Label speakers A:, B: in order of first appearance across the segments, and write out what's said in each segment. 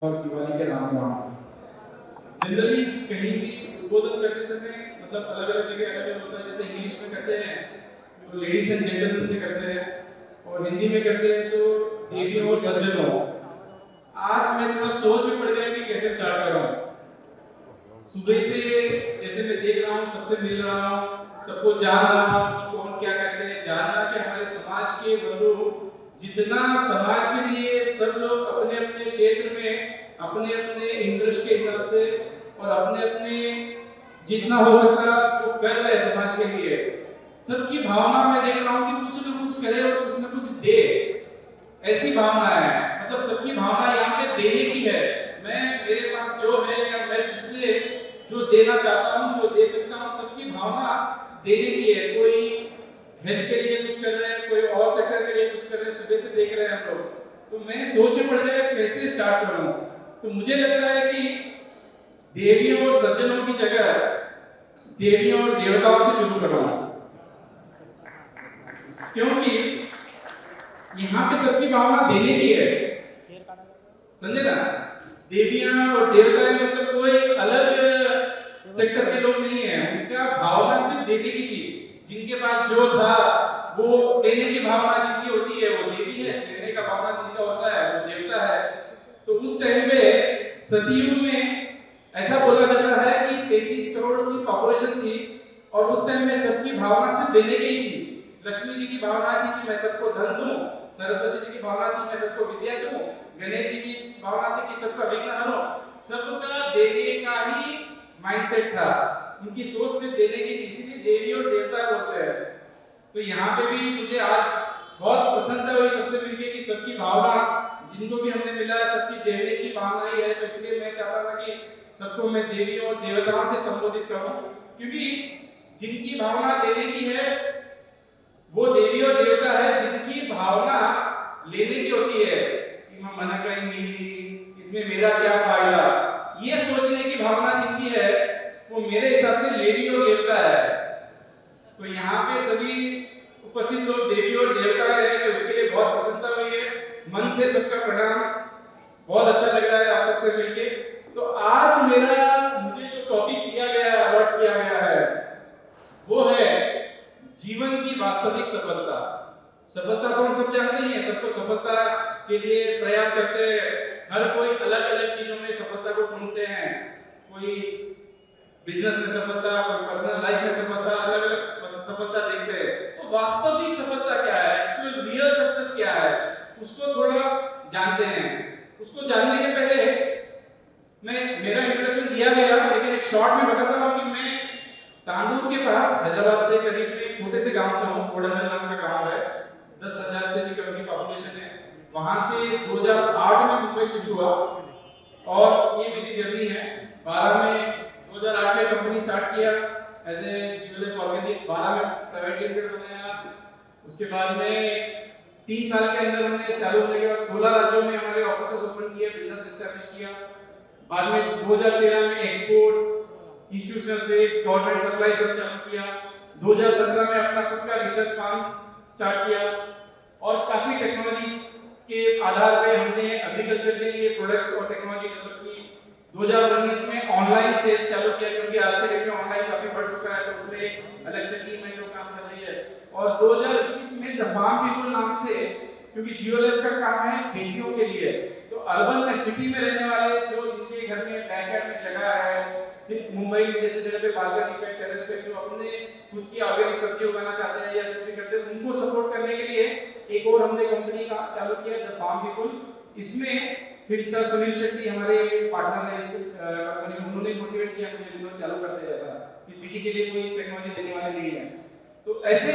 A: और दिवाली के नाम वहाँ जनरली कहीं भी उद्बोधन करते समय मतलब अलग अलग जगह अलग अलग होता है। जैसे इंग्लिश में करते हैं तो लेडीज एंड जेंटलमैन से करते हैं, और हिंदी में करते हैं तो देवियों और सज्जनों। आज मैं थोड़ा सोच में पड़ गया कि कैसे स्टार्ट करूं। सुबह से जैसे मैं देख रहा हूँ, सबसे मिल रहा हूँ, सबको जान रहा हूँ कि कौन क्या करते हैं, जानना कि हमारे समाज के बंधु जितना समाज के लिए सब लोग अपने अपने क्षेत्र में अपने अपने इंटरेस्ट के हिसाब से और अपने अपने जितना हो सकता जो कर रहे हैं समाज के लिए, सबकी भावना में देख रहा हूँ कि कुछ न कुछ करे और कुछ न कुछ दे। ऐसी भावना है, मतलब सबकी भावना यहाँ पे देने की है। मैं मेरे पास जो है या मैं जिससे जो देना चाहता हूँ, जो दे सकता हूँ, सबकी भावना देने की है। कोई हेल्थ के लिए कुछ कर रहे हैं, कोई और सेक्टर के लिए कुछ कर रहे हैं, सुबह से देख रहे हैं हम लोग। तो मैं सोच में पड़ गया कैसे स्टार्ट करूं। तो मुझे लगता है कि देवियों और सज्जनों की जगह देवियों और देवताओं से शुरू करूं, क्योंकि यहाँ पे सबकी भावना देने की है, समझे ना। देवियां और देवता मतलब कोई अलग सेक्टर के लोग नहीं है, उनका भावना सिर्फ देने की थी। जिनके पास जो था वो देने की भावना जिनकी होती है वो देवी है, देने का भावना जिनका होता है वो देवता है। तो उस टाइम पे सतयुग में ऐसा बोला जाता है कि 33 करोड़ की पॉपुलेशन थी, और उस टाइम में सबकी भावना सिर्फ देने की ही थी। लक्ष्मी जी की भावना थी कि मैं सबको धन दूं, सरस्वती जी की भावना थी मैं सबको विद्या दूं, गणेश जी की भावना थी कि सबका विघ्न हरो। सबका देने का ही माइंडसेट था, उनकी सोच सिर्फ देने की थी, इसीलिए देवी और देवता बोलते हैं। तो यहाँ पे भी मुझे आज बहुत प्रसन्नता हुई सबसे मिलके कि सबकी भावना जिनको भी हमने मिला है सबकी देने की भावना ही है। तो इसलिए मैं चाहता था कि सबको मैं देवी और देवताओं से संबोधित करूं, क्योंकि जिनकी भावना देने की है वो देवी और देवता है, जिनकी भावना लेने की होती है कि मैं मन का ही मिली, इसमें मेरा क्या फायदा, ये सोचने की भावना जिनकी है वो मेरे हिसाब से देवी और देवता है। तो यहाँ पे सभी उपस्थित लोग देवी और देवता है, तो इसके लिए बहुत प्रसन्नता हुई है। मन से सबका प्रणाम, बहुत अच्छा लग रहा है आप सबसे मिलके। तो आज मुझे जो टॉपिक दिया गया है, अवार्ड किया गया है, वो है जीवन की वास्तविक सफलता। सफलता तो हम सब जानते ही हैं, सबको सफलता के लिए प्रयास करते हैं। हर कोई अलग अलग चीजों में सफलता को ढूंढते हैं, कोई बिजनेस में सफलता, कोई पर्सनल लाइफ में सफलता, अलग अलग सफलता देखते हैं। तो वास्तविक सफलता क्या है, एक्चुअल रियल सक्सेस क्या है, उसको थोड़ा जानते हैं। उसको जानने के पहले मेरा इंट्रोडक्शन दिया गया, लेकिन एक शॉर्ट में बताता हूँ कि मैं तांडूर के पास हैदराबाद से करीब एक छोटे से गांव से हूँ, कोडागल नाम का गांव है, 10,000 से भी कम की पॉपुलेशन है। वहां से 2008 में मुंबई शिफ्ट हुआ, और ये मेरी जर्नी है। 2008 में कंपनी स्टार्ट किया एज ए ज्वेलरी ऑर्गेनिक्स, 12 में प्राइवेट लिमिटेड बनाया। उसके बाद में 3 साल के अंदर हमने चालू होने के बाद 16 राज्यों में हमारे ऑफिसेस ओपन किए, बिजनेस एस्टैब्लिश किया। बाद में 2013 में export, institutional sales, government supply सब चालू किया। 2017 में अपना खुद का रिसर्च फार्म स्टार्ट किया, और काफी टेक्नोलॉजीज के आधार पे हमने एग्रीकल्चर के लिए प्रोडक्ट्स और टेक्नोलॉजी डेवलप की। 2019 में ऑनलाइन सेल्स चालू किया, क्योंकि आज के डेट में ऑनलाइन काफी बढ़ चुका है, तो उसमें अलग से टीम है जो काम कर रही है। और 2021 में द फार्म पीपल नाम से, क्योंकि जियो लाइफ का काम है खेतियों के लिए, तो अर्बन में सिटी में रहने वाले जो जिनके घर में बैकयार्ड में जगह है, सिर्फ मुंबई जैसे जगह पे बालकनी पे, टेरेस पे, जो अपने खुद की ऑर्गेनिक सब्जी उगाना चाहते हैं या कुछ भी करते हैं, उनको सपोर्ट करने के लिए एक और हमने कंपनी का चालू किया द फार्म पीपल। इसमें फिर सर सुनील शेट्टी हमारे पार्टनर है इस कंपनी में, उन्होंने मोटिवेट किया मुझे बिजनेस चालू करते हैं ऐसा कि सिटी के लिए कोई टेक्नोलॉजी देने वाले नहीं है। तो ऐसे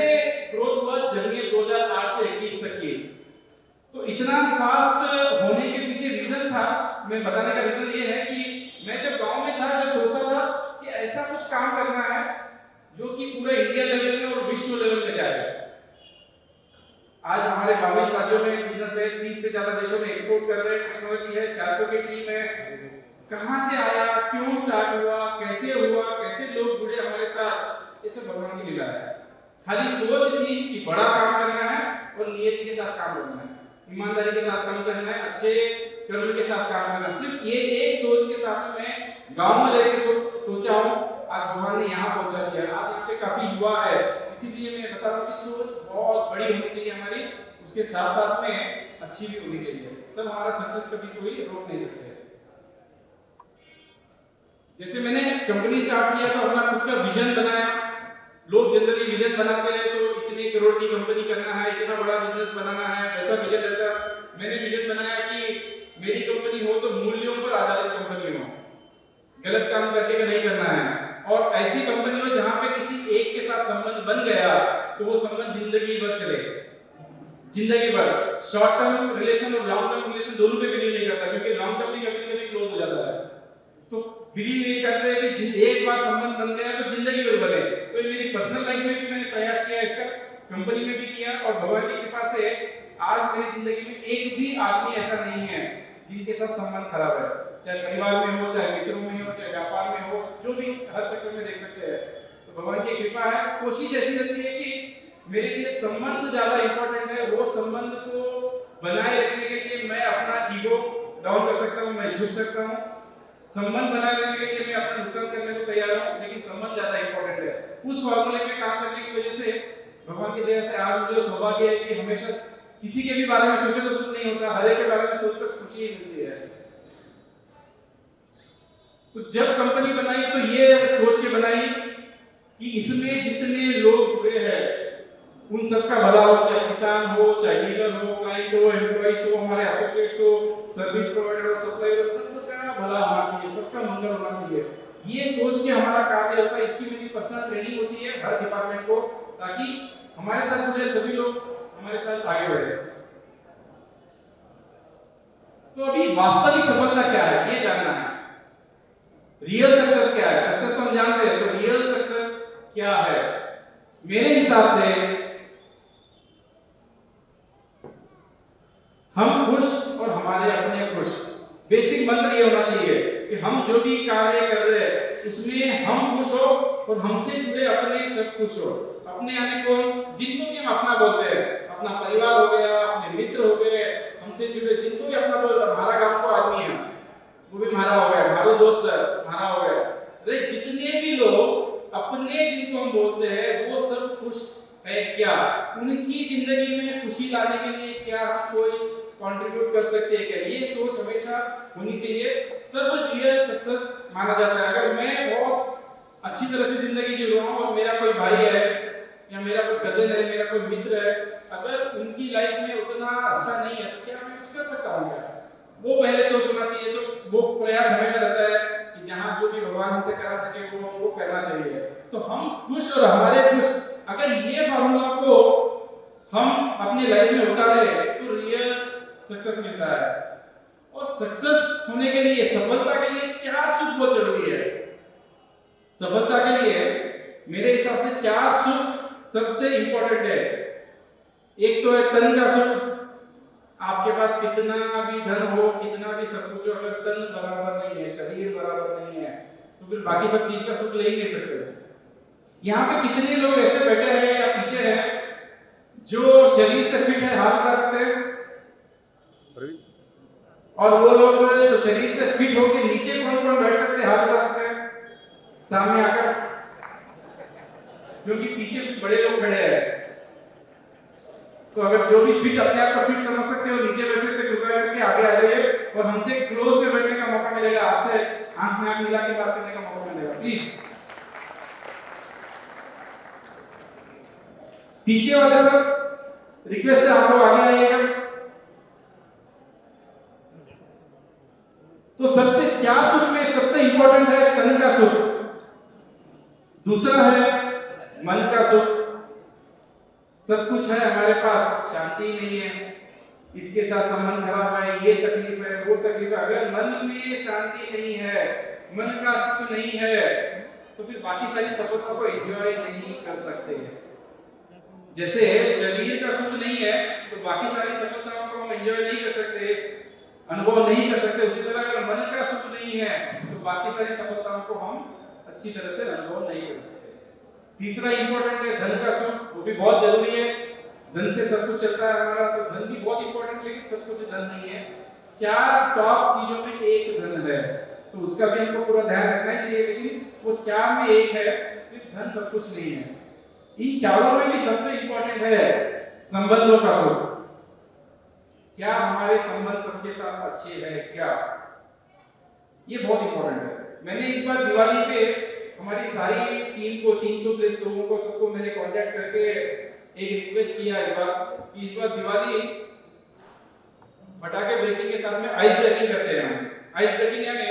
A: ग्रोथ हुआ जर्नी 2008 से 21 तक की। तो इतना फास्ट होने के पीछे रीजन था, मैं बताने का रीजन ये है कि मैं जब गांव में था, जब सोचता था कि ऐसा कुछ काम करना है जो कि पूरे इंडिया लेवल में और विश्व लेवल में जाए। आज हमारे 22 राज्यों में बिजनेस है, 30 से ज्यादा देशों में एक्सपोर्ट कर रहे हैं, टेक्नोलॉजी है, 400 की टीम है। कहां से आया, क्यों स्टार्ट हुआ, कैसे लोग जुड़े हमारे साथ, ये सब भगवान की लीला है। खाली सोच थी कि बड़ा काम करना है और नियति के साथ काम करना है, ईमानदारी के साथ काम करना है, अच्छे कर्म के साथ काम करना। सिर्फ ये एक सोच के साथ मैं गांव में रहकर सोचा हूँ, आज भगवान ने यहाँ पहुंचा दिया। आज यहाँ पे काफी युवा है, इसीलिए मैं बता रहा हूँ कि सोच बहुत बड़ी होनी चाहिए हमारी, उसके साथ साथ में अच्छी भी होनी चाहिए, तब हमारा सक्सेस कभी कोई रोक नहीं सकते। जैसे मैंने कंपनी स्टार्ट किया तो अपना खुद का विजन बनाया। लोग जनरली विजन बनाते हैं तो इतने करोड़ की कंपनी करना है, इतना बड़ा बिजनेस बनाना है, ऐसा विजन रहता है। मैंने विजन बनाया कि मेरी कंपनी हो तो मूल्यों पर आधारित कंपनी हो, गलत काम करके नहीं करना है, और ऐसी कंपनी हो जहां पे किसी एक के साथ संबंध बन गया तो वो संबंध जिंदगी भर चले, जिंदगी भर। शॉर्ट टर्म रिलेशन और लॉन्ग टर्म रिलेशन दोनों पे बिलीव नहीं करता, क्योंकि लॉन्ग टर्म भी कभी कभी क्लोज हो जाता है। तो बिलीव नहीं करते हैं कि एक बार संबंध बन गया तो जिंदगी भर बने। तो मेरी पर्सनल लाइफ में भी मैंने प्रयास किया इसका, कंपनी में भी किया, और भगवान की कृपा से आज मेरी जिंदगी में एक भी आदमी ऐसा नहीं है जिनके साथ संबंध खराब है, चाहे परिवार में हो, चाहे मित्रों में हो, चाहे व्यापार में हो, जो भी हर सेक्टर में देख सकते हैं। तो भगवान की कृपा है। कोशिश ऐसी रहती है कि मेरे लिए संबंध ज्यादा इंपॉर्टेंट है। वो संबंध को बनाए रखने के लिए मैं अपना ईगो डाउन कर सकता हूँ, मैं झुक सकता हूँ। संबंध बनाए रखने के लिए मैं अपना नुकसान करने को तैयार हूँ, लेकिन संबंध ज्यादा इंपॉर्टेंट है। उस फॉर्मूले में काम करने की वजह से भगवान की दया से आज मुझे सौभाग्य है कि हमेशा किसी के भी बारे में सोचे तो दुख नहीं होता, हर एक के बारे में सोचकर खुशी मिलती है। तो जब कंपनी बनाई तो ये सोच के बनाई कि इसमें जितने लोग जुड़े हैं उन सबका भला हो, चाहे किसान हो, चाहे डीलर हो, क्लाइंट हो, एम्प्लॉइज हो, हमारे एसोसिएट्स हो, सर्विस प्रोवाइडर हो, सप्लायर हो, सबका भला होना चाहिए, सबका मंगल होना चाहिए। ये सोच के हमारा कार्य होता है। इसकी मेरी पर्सनल ट्रेनिंग होती है हर डिपार्टमेंट को, ताकि हमारे साथ जुड़े सभी लोग हमारे साथ आगे बढ़े। तो अभी वास्तविक सफलता क्या है ये जानना है। रियल सक्सेस क्या है? सक्सेस तो हम जानते हैं, तो रियल सक्सेस क्या है? मेरे हिसाब से हम खुश और हमारे अपने खुश। बेसिक मंत्र ये होना चाहिए कि हम जो भी कार्य कर रहे हैं उसमें हम खुश हो और हमसे जुड़े अपने सब खुश हो। अपने यानी कौन? जिनको भी हम अपना बोलते हैं, अपना परिवार हो गया, अपने मित्र हो गए, हमसे जुड़े जिनको भी अपना बोलते हैं। हमारा गांव को आदमी है वो भी हमारा हो गया, हमारा दोस्त है हमारा हो गया। अरे जितने भी लोग अपने जिनको हम बोलते हैं वो सब खुश है क्या? उनकी जिंदगी में खुशी लाने के लिए क्या हम कोई कंट्रीब्यूट कर सकते हैं क्या? ये सोच हमेशा होनी चाहिए, तब रियल सक्सेस माना जाता है। अगर मैं बहुत अच्छी तरह से जिंदगी जी रहा हूँ और मेरा कोई भाई है या मेरा कोई कजिन है, मेरा कोई मित्र है, अगर उनकी लाइफ में उतना अच्छा नहीं है तो क्या मैं कुछ कर सकता हूँ क्या? वो पहले सोच होना चाहिए। तो वो प्रयास हमेशा रहता है कि जहाँ जो भी भगवान हमसे करा सके वो हमको करना चाहिए। तो हम खुश और हमारे खुश, अगर ये फार्मूला को हम अपनी लाइफ में उतारे तो रियल सक्सेस मिलता है। और सक्सेस होने के लिए, सफलता के लिए 4 सुख बहुत जरूरी है। सफलता के लिए मेरे हिसाब से 4 सुख सबसे इंपॉर्टेंट है। एक तो है तन का सुख। आपके पास कितना भी धन हो, कितना भी सब कुछ हो, अगर तन बराबर नहीं है, शरीर बराबर नहीं है, तो फिर बाकी सब चीज का सुख ले ही नहीं सकते। यहाँ पे कितने लोग ऐसे बैठे हैं या पीछे हैं जो शरीर से फिट है, हाथ उठा सकते हैं? और वो लोग जो शरीर से फिट होकर नीचे कौन कौन बैठ सकते हैं, हाथ उठा सकते हैं सामने आकर? क्योंकि पीछे कुछ बड़े लोग खड़े हैं। तो अगर जो भी फिट अपने आप को फिट समझ सकते हो नीचे बैठ सकते, कृपया करके आगे आ जाइए और हमसे क्लोज में बैठने का मौका मिलेगा, आपसे आंख में आंख मिला के बात करने का मौका मिलेगा। प्लीज पीछे वाले सब रिक्वेस्ट है आप लोग आगे आइएगा। तो सबसे 4 सुख में सबसे इंपॉर्टेंट है तन का सुख, दूसरा है मन का सुख। सब कुछ है हमारे पास, शांति नहीं है, इसके साथ संबंध खराब है, ये तकलीफ है, वो तकलीफ है। अगर मन में शांति नहीं है, मन का सुख नहीं है, तो फिर बाकी सारी सफलता को एंजॉय नहीं कर सकते। जैसे शरीर का सुख नहीं है तो बाकी सारी सफलताओं को हम एंजॉय नहीं कर सकते, अनुभव नहीं कर सकते। उसी तरह अगर मन का सुख नहीं है तो बाकी सारी सफलताओं को हम अच्छी तरह से अनुभव नहीं कर सकते। तीसरा इंपॉर्टेंट है धन का सुख, वो भी बहुत जरूरी है। धन से सब कुछ चलता है हमारा, तो धन भी बहुत इंपॉर्टेंट, लेकिन सब कुछ धन नहीं है। 4 टॉप चीजों में एक धन है, तो उसका भी हमको पूरा ध्यान रखना चाहिए। लेकिन वो 4 में एक है, सिर्फ धन सब कुछ नहीं है। इन चारों में भी सबसे इंपॉर्टेंट है संबंधों का सुख। क्या हमारे संबंध सबके साथ अच्छे हैं क्या, ये बहुत इंपॉर्टेंट है। मैंने इस बार दिवाली पे हमारी सारी टीम को 300 प्लस लोगों को सबको मैंने कांटेक्ट करके एक रिक्वेस्ट किया इस बार कि इस बार दिवाली पटाखे ब्रेकिंग के साथ में आइस ब्रेकिंग करते हैं। हम आइस ब्रेकिंग यानी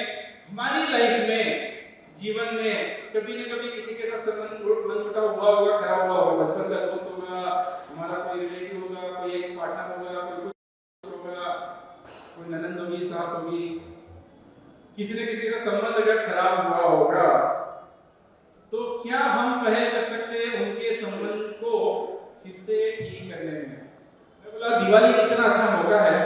A: हमारी लाइफ में जीवन में कभी न कभी किसी के साथ संबंध मनमुटाव हुआ होगा, खराब हुआ होगा, बचपन का दोस्त होगा, हमारा कोई रिलेटिव होगा, कोई एक्स पार्टनर होगा, कोई कुछ होगा, कोई ननंद होगी, सास होगी, किसी न किसी का संबंध अगर खराब हुआ होगा, तो क्या हम पहल कर सकते हैं उनके संबंध को फिर से ठीक करने में। मैं बोला दिवाली कितना अच्छा मौका है,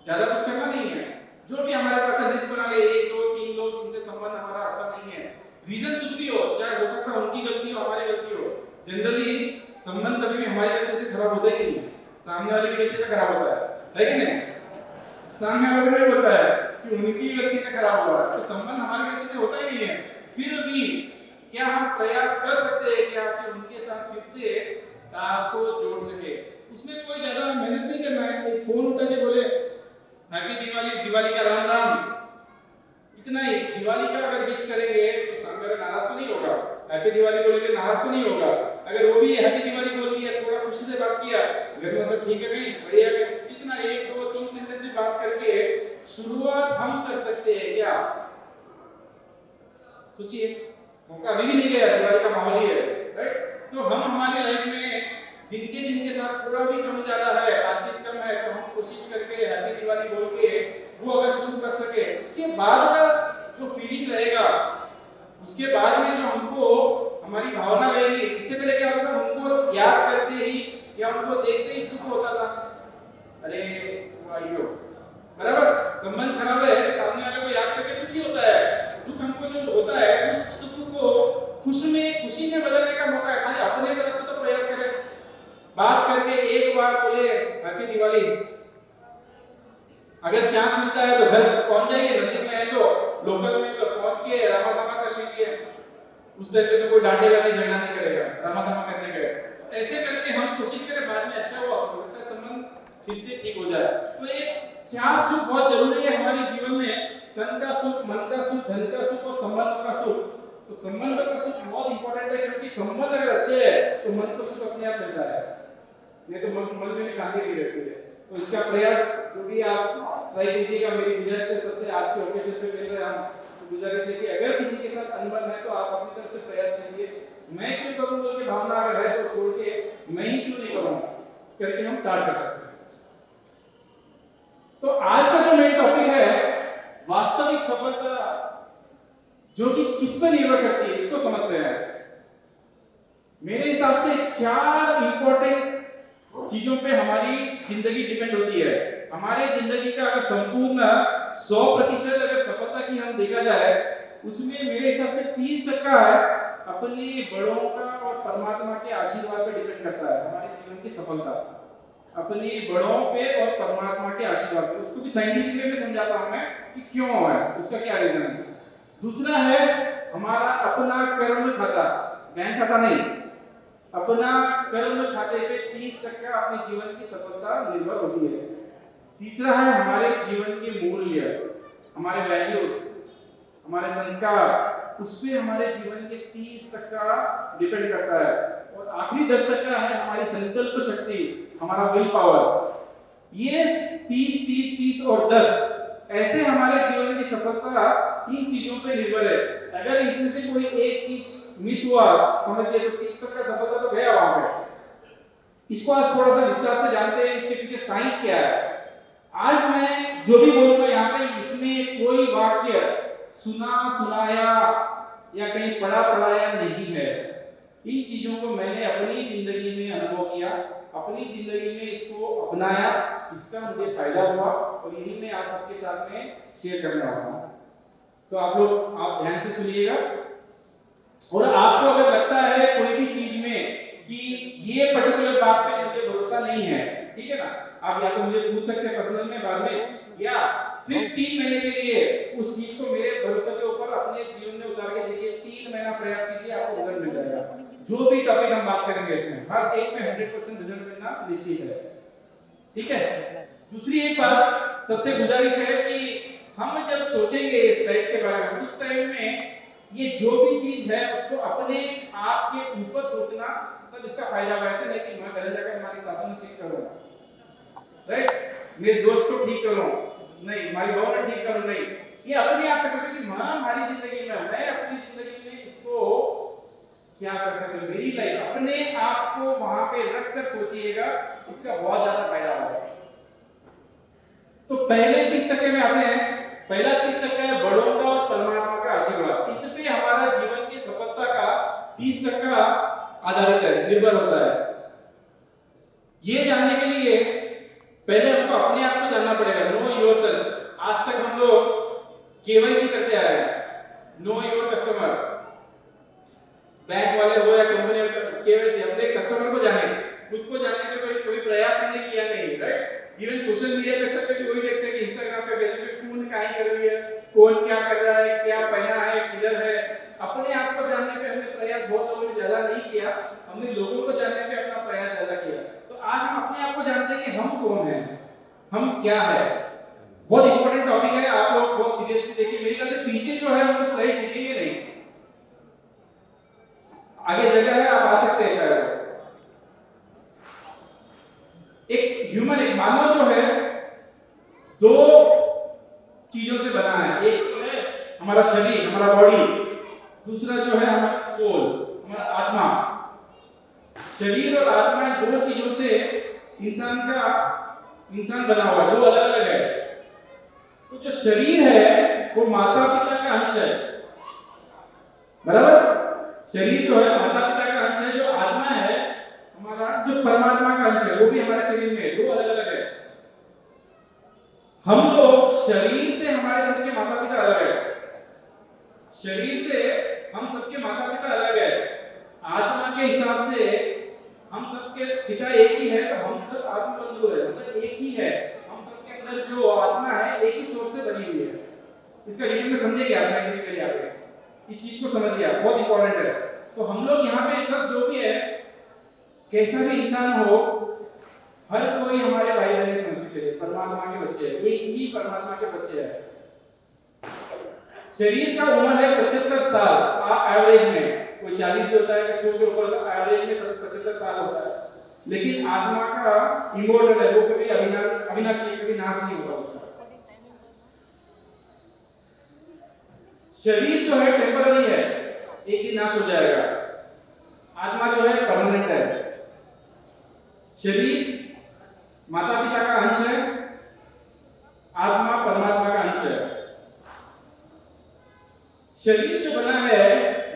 A: ज्यादा कुछ करना नहीं है, जो भी हमारे पास है लिस्ट बना ले, 1 2 3 लोग जिनसे संबंध हमारा अच्छा नहीं है, रीजन कुछ भी हो, चाहे हो सकता है उनकी गलती हो, हमारी गलती हो। जनरली संबंध कभी भी हमारी गलती से खराब होता ही नहीं, सामने वाले की गलती से खराब होता है कि नहीं? सामने वाले को नहीं होता है कि उनकी गलती से खराब हुआ, तो संबंध हमारी गलती से होता ही नहीं है। फिर भी क्या हम प्रयास कर सकते हैं क्या कि उनके साथ फिर से तार को जोड़ सके? उसमें कोई ज्यादा मेहनत नहीं करना है, एक फोन उठा के बोले हैप्पी दिवाली, दिवाली का राम राम, इतना ही। दिवाली का अगर विश करेंगे तो सामने वाला नाराज तो नहीं होगा, हैप्पी दिवाली बोलेंगे नाराज तो नहीं होगा। अगर वो भी हैप्पी दिवाली बोल दिया, थोड़ा खुशी से बात किया, घर में सब ठीक है कहीं बढ़िया है, जितना 1 2 3 सेंटेंस में बात करके शुरुआत हम कर सकते हैं क्या? सोचिए, मौका अभी भी नहीं गया, दिवाली का माहौल ही है, राइट? तो हम हमारी लाइफ में जिनके साथ थोड़ा भी कम ज्यादा है, बातचीत कम है, तो हम कोशिश करके हैप्पी दिवाली बोल के वो अगर शुरू कर सके, उसके बाद का जो फीलिंग रहेगा, उसके बाद में जो हमको हमारी भावना रहेगी, इससे पहले क्या होता था, उनको याद करते ही या उनको देखते ही दुख होता था, अरे वो आइयो, बराबर संबंध खराब है, सामने वाले को याद करके दुखी होता है। दुख हमको जो होता है, उस दुख को खुशी में बदलने का मौका है। खाली अपने तरफ से तो प्रयास करें, बात करके एक बार बोले हैप्पी दिवाली, अगर चांस मिलता है तो घर पहुंच जाइए, नजदीक में है तो लोकल में तो पहुंच के रामा सामा कर लीजिए, उस टाइम पे तो कोई डांटेगा नहीं, झगड़ा नहीं करेगा, रामा सामा करने के। तो ऐसे करके हम कोशिश करें, बाद में अच्छा हुआ हो सकता है संबंध फिर से ठीक हो जाए। तो एक 4 सुख बहुत जरूरी है हमारे जीवन में, तन का सुख, मन का सुख, धन का सुख और संबंधों का सुख। तो संबंधों का सुख बहुत इंपॉर्टेंट है, क्योंकि संबंध अगर अच्छे है तो मन को सुख अपने आप मिलता है, नहीं तो मन में शांति नहीं रहती है। तो इसका प्रयास जो भी आप ट्राई कीजिएगा। मेरी गुजारिश है सबसे, आज के ओकेजन पे मिल रहे हम, तो गुजारिश है कि अगर किसी के साथ अनबन है तो आप अपनी तरफ से प्रयास कीजिए। मैं क्यों करूं बोल के भावना अगर है तो छोड़ के मैं ही क्यों नहीं करूंगा करके हम स्टार्ट कर सकते हैं। तो आज का जो मेन टॉपिक है वास्तविक सफलता, जो कि किस पर निर्भर करती है, इसको समझते हैं। मेरे हिसाब से 4 इंपॉर्टेंट चीजों पे हमारी जिंदगी डिपेंड होती है। हमारे जिंदगी का अगर संपूर्ण 100% अगर सफलता की हम देखा जाए, उसमें मेरे हिसाब से 30% है अपने बड़ों का और परमात्मा के आशीर्वाद पे डिपेंड करता है। हमारे जीवन की सफलता अपने बड़ों पे और परमात्मा के आशीर्वाद पे। उसको भी साइंटिफिक वे में समझाता हूं मैं कि क्यों है, उसका क्या रीजन है। दूसरा है हमारा अपना कर्म खाता, बैंक खाता नहीं, अपना कर्म खाते पे 30% अपने जीवन की सफलता निर्भर होती है। तीसरा है हमारे जीवन के मूल्य, हमारे वैल्यूज, हमारे संस्कार, उस पे हमारे जीवन के 30% डिपेंड करता है। और आखिरी 10% है हमारी संकल्प शक्ति, हमारा विल पावर। ये 30 और 10 ऐसे हमारे जीवन की सफलता इन चीजों पे निर्भर है। अगर इसमें से कोई एक चीज मिस हुआ, समझिए तो 30% सफलता तो गया वहां पे। इसको आज थोड़ा सा विस्तार से जानते हैं, इसके पीछे साइंस क्या है। आज मैं जो भी बोलूंगा यहाँ पे, इसमें कोई वाक्य सुना सुनाया या कहीं पढ़ा पढ़ाया नहीं है। इन चीजों को मैंने अपनी जिंदगी में अनुभव किया, अपनी जिंदगी में इसको अपनाया, इसका मुझे फायदा हुआ और यही मैं आप सबके साथ में शेयर करने वाला हूँ। तो आप लोग आप ध्यान से सुनिएगा। और आपको अगर लगता है कोई भी चीज में कि ये पर्टिकुलर बात पे मुझे भरोसा नहीं है, ठीक है ना, आप या तो मुझे पूछ सकते हैं पर्सनल में बाद में, या सिर्फ 3 महीने के लिए उस चीज को मेरे भरोसे के ऊपर अपने जीवन में उतार के देखिए। 3 महीना प्रयास कीजिए, आपको रिजल्ट मिल जाएगा। जो भी टॉपिक हम बात करेंगे इसमें हर एक में 100% रिजल्ट मिलना निश्चित है। ठीक है। दूसरी एक बात सबसे गुजारिश है कि हम जब सोचेंगे इस स्लाइड्स के बारे में, उस टाइम में ये जो भी चीज है उसको अपने आप के ऊपर सोचना, तब इसका फायदा है। ऐसे नहीं कि मैं घर जाकर हमारी सासू को ठीक करूंगा, राइट, मेरे दोस्त को ठीक करूं, नहीं, हमारी बहू को ठीक करूं, नहीं, ये अपने आप का सोचो कि मां हमारी जिंदगी में, मैं अपनी जिंदगी में इसको क्या कर सकते हैं, मेरी लाइफ, अपने आप को वहां पे रखकर सोचिएगा, इसका बहुत ज्यादा फायदा होगा। तो पहले 30% में आते हैं। पहला 30% है बड़ों का और परमात्मा का आशीर्वाद। इस पे हमारा जीवन की सफलता का 30% आधारित है, निर्भर होता है। ये जानने के लिए पहले हमको अपने आप को जानना पड़ेगा, नो योरसेल्फ। आज तक हम लोग केवाईसी करते आए हैं, नो योर कस्टमर, बैंक वाले हो या कंपनी केवाईसी, हमने कस्टमर को जाने, खुद को जानने का कोई प्रयास हमने किया नहीं, राइट। इवन सोशल मीडिया पे सब पे वही देखते हैं कि इंस्टाग्राम पे, फेसबुक पे कौन क्या कर रही है, कौन क्या कर रहा है, क्या पहना है, किधर है। अपने आप को जानने पे हमने प्रयास बहुत लोगों ने ज्यादा नहीं किया, हमने लोगों को जानने पे अपना प्रयास ज्यादा किया। तो आज हम अपने आप को जानते हैं कि हम कौन हैं, हम क्या है। बहुत इंपॉर्टेंट टॉपिक है, आप लोग बहुत सीरियसली देखिए। मेरी ख्याल से पीछे जो है हम स्लाइड दिखेंगे नहीं, आगे जगह है, आप आ सकते हैं। चाहे एक ह्यूमन, एक मानव जो है दो चीजों से बना है। एक तो है हमारा शरीर, हमारा बॉडी, दूसरा जो है हमारा सोल, हमारा आत्मा। शरीर और आत्मा दो चीजों से इंसान बना हुआ है, दो अलग अलग है। तो जो शरीर है वो माता पिता का अंश है, बराबर। शरीर जो है माता पिता का अंश है, जो आत्मा है हमारा, जो परमात्मा का अंश है, वो भी हमारे शरीर में, दो अलग अलग है। हम लोग शरीर से, हमारे सबके माता पिता अलग है, शरीर से हम सबके माता पिता अलग है। आत्मा के हिसाब से हम सबके पिता एक ही है, तो हम सब आत्म बंधु है, मतलब एक ही है। हम सबके अंदर जो आत्मा है एक ही सोर्स से बनी हुई है। इसका डिटेल में समझिए क्या साइंटिफिकली, आप इस चीज को समझिए, आप बहुत इंपॉर्टेंट है। तो हम लोग यहाँ पे सब जो भी है, कैसा भी इंसान हो, हर कोई हमारे भाई बहन समझ चलिए, परमात्मा के बच्चे हैं, एक ही परमात्मा के बच्चे हैं। शरीर का उम्र है 75 साल एवरेज में, कोई 40 भी होता है, कोई 100 के ऊपर होता है, एवरेज में 75 साल होता है। लेकिन आत्मा का इमोर्टल है, वो कभी अविनाशी, कभी नाश नहीं होता उसका। शरीर जो है टेम्पररी है, एक दिन नाश हो जाएगा। आत्मा जो है परमानेंट है। शरीर माता पिता का अंश है, आत्मा परमात्मा का अंश है। शरीर जो बना है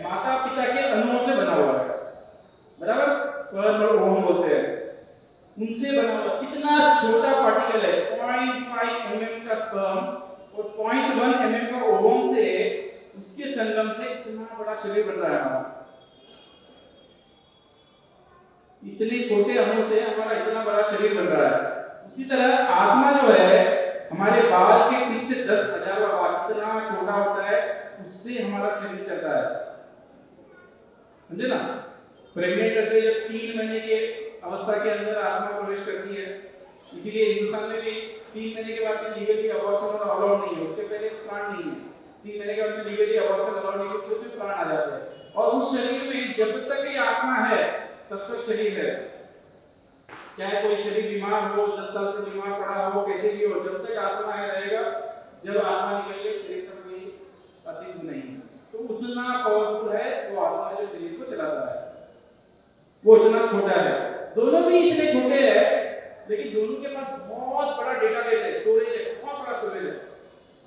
A: माता पिता के अणुओं से बना हुआ है, बराबर, स्पर्म और ओवम बोलते हैं, उनसे बना हुआ। कितना छोटा पार्टिकल है, 0.5 mm का स्पर्म और 0.1 mm का ओवम से, उसके संगम से इतना बड़ा शरीर बन रहा है हमारा। इतने छोटे अणु से हमारा इतना बड़ा शरीर बन रहा है। उसी तरह आत्मा जो है हमारे बाल के टिप से 10,000 बाल, इतना छोटा होता है, उससे हमारा शरीर चलता है, समझे ना। प्रेग्नेंट रहते हैं, जब 3 महीने के अवस्था के अंदर आत्मा प्रवेश करती है। इसीलिए हिंदुस्तान में भी 3 महीने के बाद लीगली अबॉर्शन अलाउड नहीं है, उसके पहले प्लान नहीं है। 3 महीने के बाद लीगली अबॉर्शन अलाउड नहीं है, तो उसमें प्राण आ जाते हैं। और उस शरीर में जब तक ये आत्मा है तब तक शरीर है। चाहे कोई शरीर बीमार हो, 10 साल से बीमार पड़ा हो, कैसे भी हो, जब तक आत्मा है रहेगा। जब आत्मा निकल गई, शरीर का कोई अस्तित्व नहीं है। तो उतना पावरफुल है वो आत्मा जो शरीर को चलाता है, वो इतना छोटा है। दोनों भी इतने छोटे हैं, लेकिन दोनों के पास बहुत बड़ा डेटाबेस है, स्टोरेज है, बहुत बड़ा स्टोरेज है।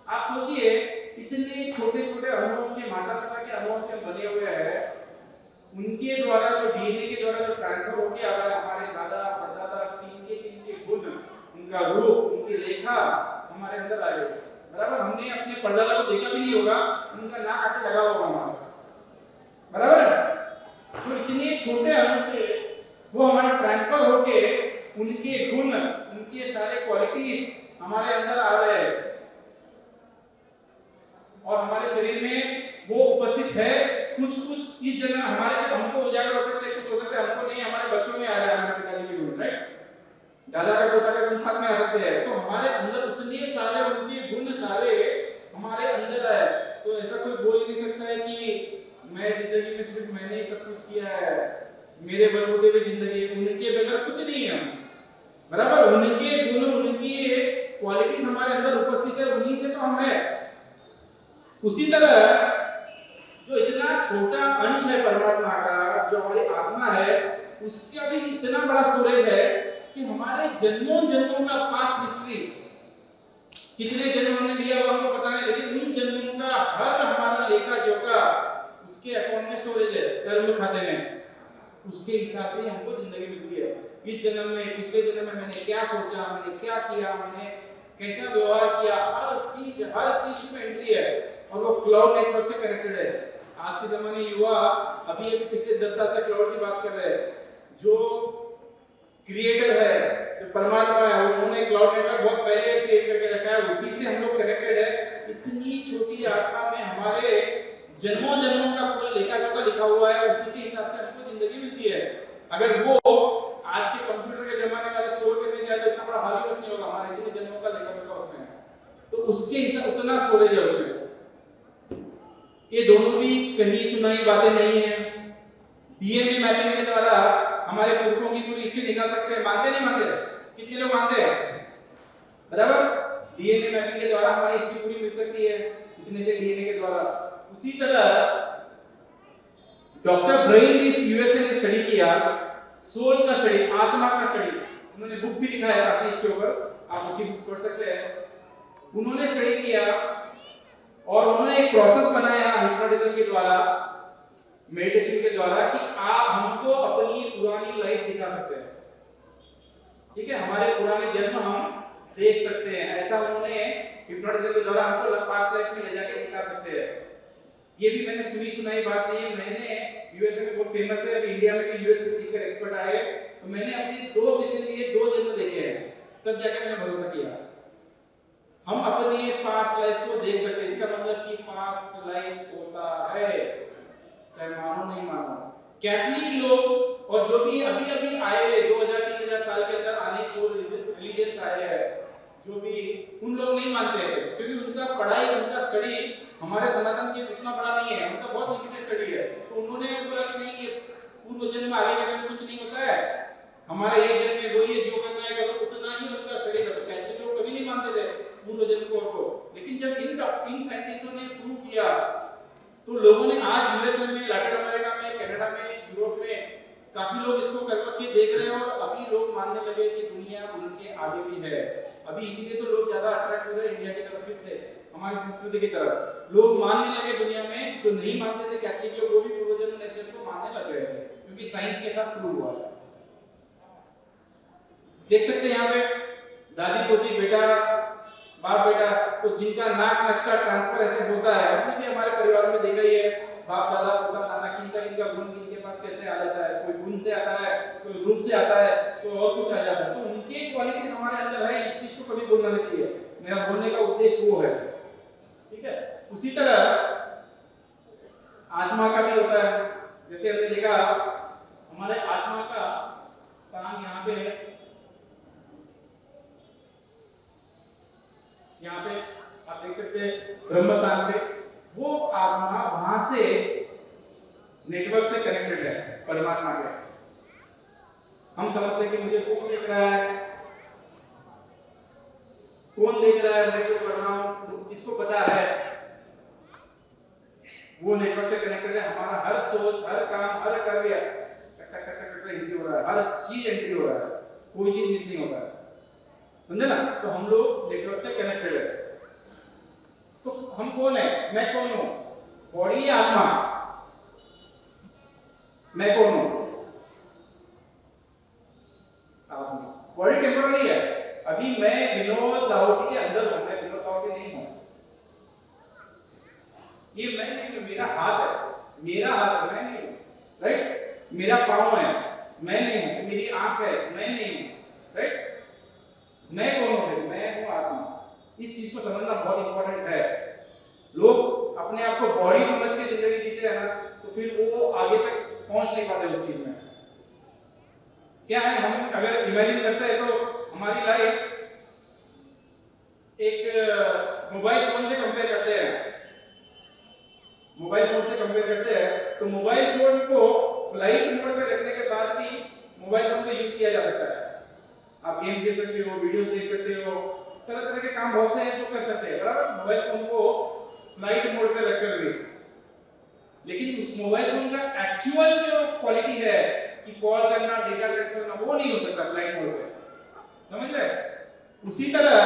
A: आप सोचिए, इतने छोटे छोटे अणुओं के, माता पिता के अणुओं से बने हुए हैं, उनके द्वारा जो डीएनए के द्वारा जो ट्रांसफर होके आ रहा है, हमारे दादा परदादा के गुण, उनका रूप, उनकी रेखा हमारे अंदर आ गई, बराबर। हमने अपने परदादा को देखा भी नहीं होगा, उनका नाक आके लगा होगा हमारा, बराबर। तो इतने छोटे अणु से वो हमारा ट्रांसफर होके उनके गुण, उनके सारे क्वालिटीज हमारे अंदर आ रहे हैं और हमारे शरीर में वो उपस्थित है। कुछ कुछ इस जन्म हमारे से हमको उजागर हो सकते हैं, कुछ हो सकते हैं हमको नहीं, हमारे बच्चों में आ रहा है, हमारे पिताजी के गुण, राइट, दादा का पोता का गुण साथ में आ सकते हैं। तो हमारे अंदर उतने सारे उनके गुण सारे हमारे अंदर है। तो ऐसा कोई बोल नहीं सकता है कि मैं जिंदगी में सिर्फ मैंने ही सब कुछ किया है, मेरे बलबूते पे जिंदगी, उनके बगैर कुछ नहीं है, बराबर। उनके गुण, उनकी क्वालिटीज हमारे अंदर उपस्थित है, उन्हीं से तो हम है। उसी तरह जो इतना छोटा अंश है परमात्मा का, जो हमारी आत्मा है, उसका भी इतना बड़ा स्टोरेज है कि हमारे जन्मों जन्मों का पास्ट हिस्ट्री, कितने जन्म हमने लिया वो हमको पता है, लेकिन उन जन्मों का हर हमारा लेखा जोखा उसके अकाउंट में स्टोरेज है, कर्म खाते में। उसके हिसाब से हमको जिंदगी मिलती है। इस जन्म में, पिछले जन्म में मैंने क्या सोचा, मैंने क्या किया, मैंने कैसा व्यवहार किया, हर चीज में एंट्री है और वो क्लाउड नेटवर्क से कनेक्टेड है। आज के जमाने युवा अभी पिछले 10 साल से क्लाउड की बात कर रहे हैं। जो क्रिएटर है, जो परमात्मा है, उन्होंने क्लाउड नेटवर्क बहुत पहले क्रिएट करके रखा है, उसी से हम लोग कनेक्टेड है। इतनी छोटी आत्मा में हमारे जन्मों जन्मों का पूरा लेखा जोखा लिखा हुआ है, उसी के हिसाब से हमको जिंदगी मिलती है। अगर वो आज के कंप्यूटर के जमाने वाले स्टोर करने जाए तो इतना बड़ा हावी बस नहीं होगा, हमारे इतने जन्मों का लेखा जोखा उसमें है। तो उसके हिसाब उतना स्टोरेज है उसमें। ये दोनों भी कहीं सुनाई बातें नहीं है। डीएनए मैपिंग के द्वारा हमारे पुरखों की पूरी हिस्ट्री निकाल सकते हैं। मानते नहीं मानते? कितने लोग मानते हैं? बराबर। डीएनए मैपिंग के द्वारा हमारी हिस्ट्री पूरी मिल सकती है, इतने से डीएनए के द्वारा। उसी तरह डॉक्टर ब्रेन इस यूएसए ने स्टडी किया, सोल का स्टडी, आत्मा का स्टडी। उन्होंने बुक भी लिखा है काफी इसके ऊपर, आप उसकी बुक पढ़ सकते हैं। उन्होंने स्टडी किया और उन्होंने एक प्रोसेस बनाया हिप्नोटिज्म के द्वारा, मेडिटेशन के द्वारा, कि आप हमको अपनी पुरानी लाइफ दिखा सकते हैं। ठीक है, हमारे पुराने जन्म हम देख सकते हैं। ऐसा उन्होंने हिप्नोटिज्म के द्वारा हमको पास्ट लाइफ में ले जाके दिखा सकते हैं। ये भी मैंने सुनी सुनाई बात नहीं है। मैंने यूएस में बहुत फेमस है, अभी इंडिया में भी यूएस से सीखकर एक्सपर्ट आए, तो मैंने अपने 2 सेशन लिए, 2 जन्म देखे हैं, तब जाके मैंने भरोसा किया हम अपनी पास्ट लाइफ को देख सकते हैं। इसका मतलब कि पास्ट लाइफ होता है, चाहे मानो नहीं मानो। कैथलिक लोग और जो भी अभी अभी आए हुए 2000-3000 साल के अंदर आने जो रिलीजियंस आए हैं, जो भी, उन लोग नहीं मानते हैं, क्योंकि उनका पढ़ाई, उनका स्टडी हमारे सनातन के उतना बड़ा नहीं है, उनका बहुत लिमिटेड स्टडी है। तो उन्होंने बोला कि नहीं, ये पूर्व जन्म आगे का जन्म कुछ नहीं होता है, हमारा ये जन्म में वही है, जो करना है करो, उतना ही उनका स्टडी था। तो कैथलिक लोग कभी नहीं मानते थे पूर्व जन्म को। लेकिन जब इन साइंटिस्टों ने प्रूव किया, तो लोगों ने आज यूएसए में, लैटिन अमेरिका में, कनाडा में, यूरोप में काफी लोग इसको करके देख रहे हैं और अभी लोग मानने लगे कि दुनिया उनके आगे भी है। अभी इसीलिए तो लोग ज्यादा अट्रैक्ट हो रहे हैं इंडिया की तरफ, फिर से हमारी संस्कृति की तरफ लोग मानने लगे। दुनिया में जो नहीं मानते थे कैथलिक लोग, वो भी पूर्वजन्म नेक्स्ट को मानने लग गए थे, क्योंकि साइंस के साथ प्रूव हुआ है। देख सकते हैं यहाँ पे दादी पोती बेटा, बाप बेटा, तो जिनका नाक नक्शा ट्रांसफर ऐसे होता है, अपने भी हमारे परिवार में देखा ही है, बाप दादा पोता नाना, किनका गुण किनके पास कैसे आ जाता है। कोई गुण से आता है, कोई रूप से आता है, कोई और कुछ आ जाता है। तो उनके क्वालिटीज हमारे अंदर है, इस चीज को कभी भूलना नहीं चाहिए। मेरा बोलने का उद्देश्य वो है, ठीक है। उसी तरह आत्मा का भी होता है। जैसे हमने देखा हमारे आत्मा का काम यहाँ पे है, यहाँ पे आप देख सकते हैं ब्रह्मस्थान पे, वो आत्मा वहां से नेटवर्क से कनेक्टेड है परमात्मा के। हम समझते हैं कि मुझे कौन देख रहा है, कौन देख रहा है, मैं जो कर रहा हूं किसको पता है, वो नेटवर्क से कनेक्टेड है। हमारा हर सोच, हर काम, हर कार्य टक टक टक टक एंट्री हो रहा है, हर चीज एंट्री हो रहा है, कोई चीज मिस नहीं होता है, समझे ना। तो हम लोग नेटवर्क से कनेक्टेड है। तो हम कौन है, मैं कौन हूं, बॉडी या आत्मा, मैं कौन हूं, आत्मा। बॉडी टेम्पररी है। अभी मैं विनोद लाहौटी के अंदर हूं, मैं विनोद लाहौटी नहीं हूं। ये मैं नहीं हूं, मेरा हाथ है, मेरा हाथ है, मैं नहीं हूं, राइट। मेरा पांव है, मैं नहीं हूं। मेरी आंख है, मैं नहीं हूं। मैं कौन हूँ? फिर मैं हूँ आत्मा। इस चीज को समझना बहुत इंपॉर्टेंट है। लोग अपने आप को बॉडी समझ के जिंदगी जीते हैं ना, तो फिर वो आगे तक पहुंच नहीं पाते उस चीज में। क्या है, हम अगर इमेजिन करते हैं तो हमारी लाइफ एक मोबाइल फोन से कंपेयर करते हैं, मोबाइल फोन से कंपेयर करते हैं तो मोबाइल फोन को फ्लाइट मोड पे रखने के बाद भी मोबाइल फोन को यूज किया जा सकता है। आप गेम्स खेल सकते हो, वीडियोस देख सकते हो, तरह तरह के काम बहुत से हैं जो कर सकते हैं, बराबर, मोबाइल फोन को फ्लाइट मोड पे रखकर भी। लेकिन उस मोबाइल फोन का एक्चुअल जो क्वालिटी है कि कॉल करना, डेटा ट्रांसफर करना, वो नहीं हो सकता फ्लाइट मोड पे, समझ रहे? उसी तरह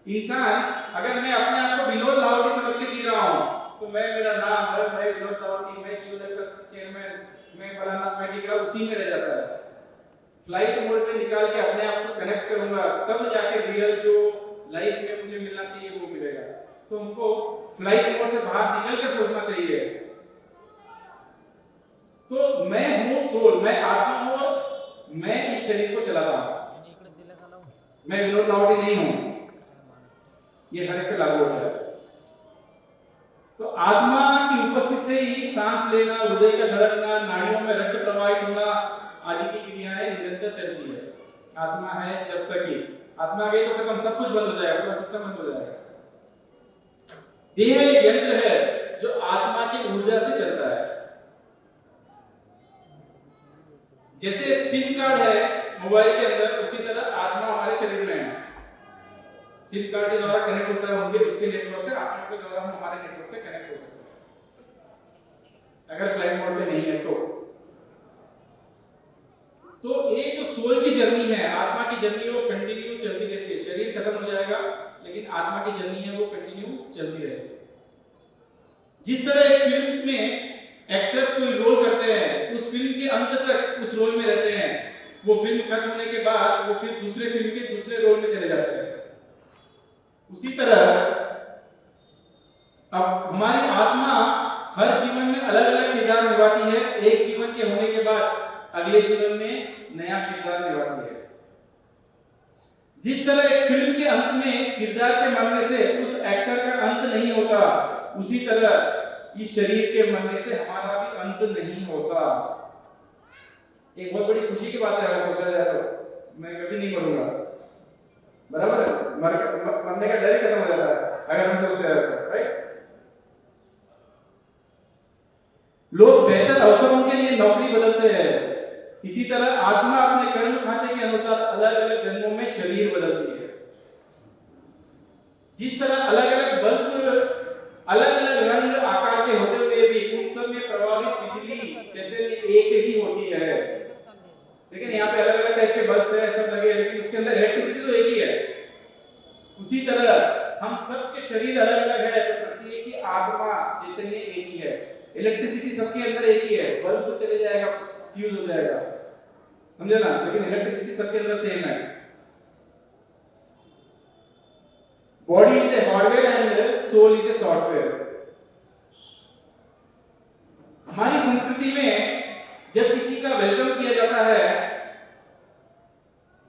A: इंसान, अगर मैं अपने आप को विनोद लाहोटी समझ के जी रहा हूं तो मेरा नाम है, मैं विनोद लाहोटी, मैं जियोलैब का चेयरमैन, मैं फलाना, मैं टिकरा, उसी में रह जाता है। फ्लाइट मोड पे निकाल के अपने आप को कनेक्ट करूंगा, तब जाके रियल जो लाइफ में मुझे मिलना चाहिए वो मिलेगा। तो हमको फ्लाइट मोड से बाहर निकल कर सोचना चाहिए। तो मैं हूँ सोल, मैं आत्मा हूँ और मैं इस शरीर को चलाता हूँ। मैं विनोद लाहोटी नहीं हूँ, ये हर एक पे लागू होता है। तो आत्मा की उपस्थिति से ही सांस लेना, हृदय का धड़कना, नाड़ियों में रक्त प्रवाहित होना आदि की क्रियाएं निरंतर चलती है। आत्मा है जब तक ही, आत्मा गई तो खत्म, सब कुछ बंद हो जाएगा, पूरा सिस्टम बंद हो जाएगा। देह एक यंत्र है जो आत्मा की ऊर्जा से चलता है। जैसे सिम कार्ड है मोबाइल के अंदर, उसी तरह आत्मा हमारे शरीर में है। सिम कार्ड के द्वारा कनेक्ट होता है होंगे, उसके नेटवर्क से, आत्मा के द्वारा हम हमारे नेटवर्क से कनेक्ट हो सकते हैं अगर फ्लाइट मोड पे नहीं है तो ये जो सोल की जर्नी है, आत्मा की जर्नी, वो कंटिन्यू चलती रहती है। शरीर खत्म हो जाएगा लेकिन आत्मा की जर्नी है वो कंटिन्यू चलती रहेगी। जिस तरह एक फिल्म में एक्टर्स कोई रोल करते हैं, उस फिल्म के अंत तक उस रोल में रहते हैं, वो फिल्म खत्म होने के बाद वो फिर दूसरे फिल्म के दूसरे रोल में चले जाते हैं। उसी तरह अब हमारी आत्मा हर जीवन में अलग अलग किरदार निभाती है। एक जीवन के होने के बाद अगले जीवन में नया किरदार निभाती है। जिस तरह एक फिल्म के अंत में किरदार के मरने से उस एक्टर का अंत नहीं होता, उसी तरह इस शरीर के मरने से हमारा भी अंत नहीं होता। एक बहुत बड़ी खुशी की बात है अगर सोचा जाए तो, मैं कभी नहीं मरूंगा, बराबर है, मरने का डर खत्म हो जाता है अगर हम सोचते हैं तो, राइट? लोग बेहतर अवसरों के लिए नौकरी बदलते हैं, इसी तरह आत्मा अपने कर्म खाते के अनुसार अलग अलग जन्मों में शरीर बदलती है। जिस तरह अलग अलग बल्ब अलग अलग रंग आकार के होते हुए भी उन सब में प्रवाहित बिजली चैतन्य एक ही होती है। लेकिन यहाँ पे अलग अलग टाइप के बल्ब है, सब लगे, लेकिन उसके अंदर इलेक्ट्रिसिटी तो एक ही है। उसी तरह हम सबके शरीर अलग अलग है, तो प्रत्येक की आत्मा चैतन्य एक ही है। इलेक्ट्रिसिटी सबके अंदर एक ही है, बल्ब चले जाएगा, फ्यूज हो जाएगा, समझे ना? लेकिन इलेक्ट्रिसिटी सबके अंदर सेम है। Body is a hardware and soul is a software. हमारी संस्कृति में जब किसी का वेलकम किया जाता है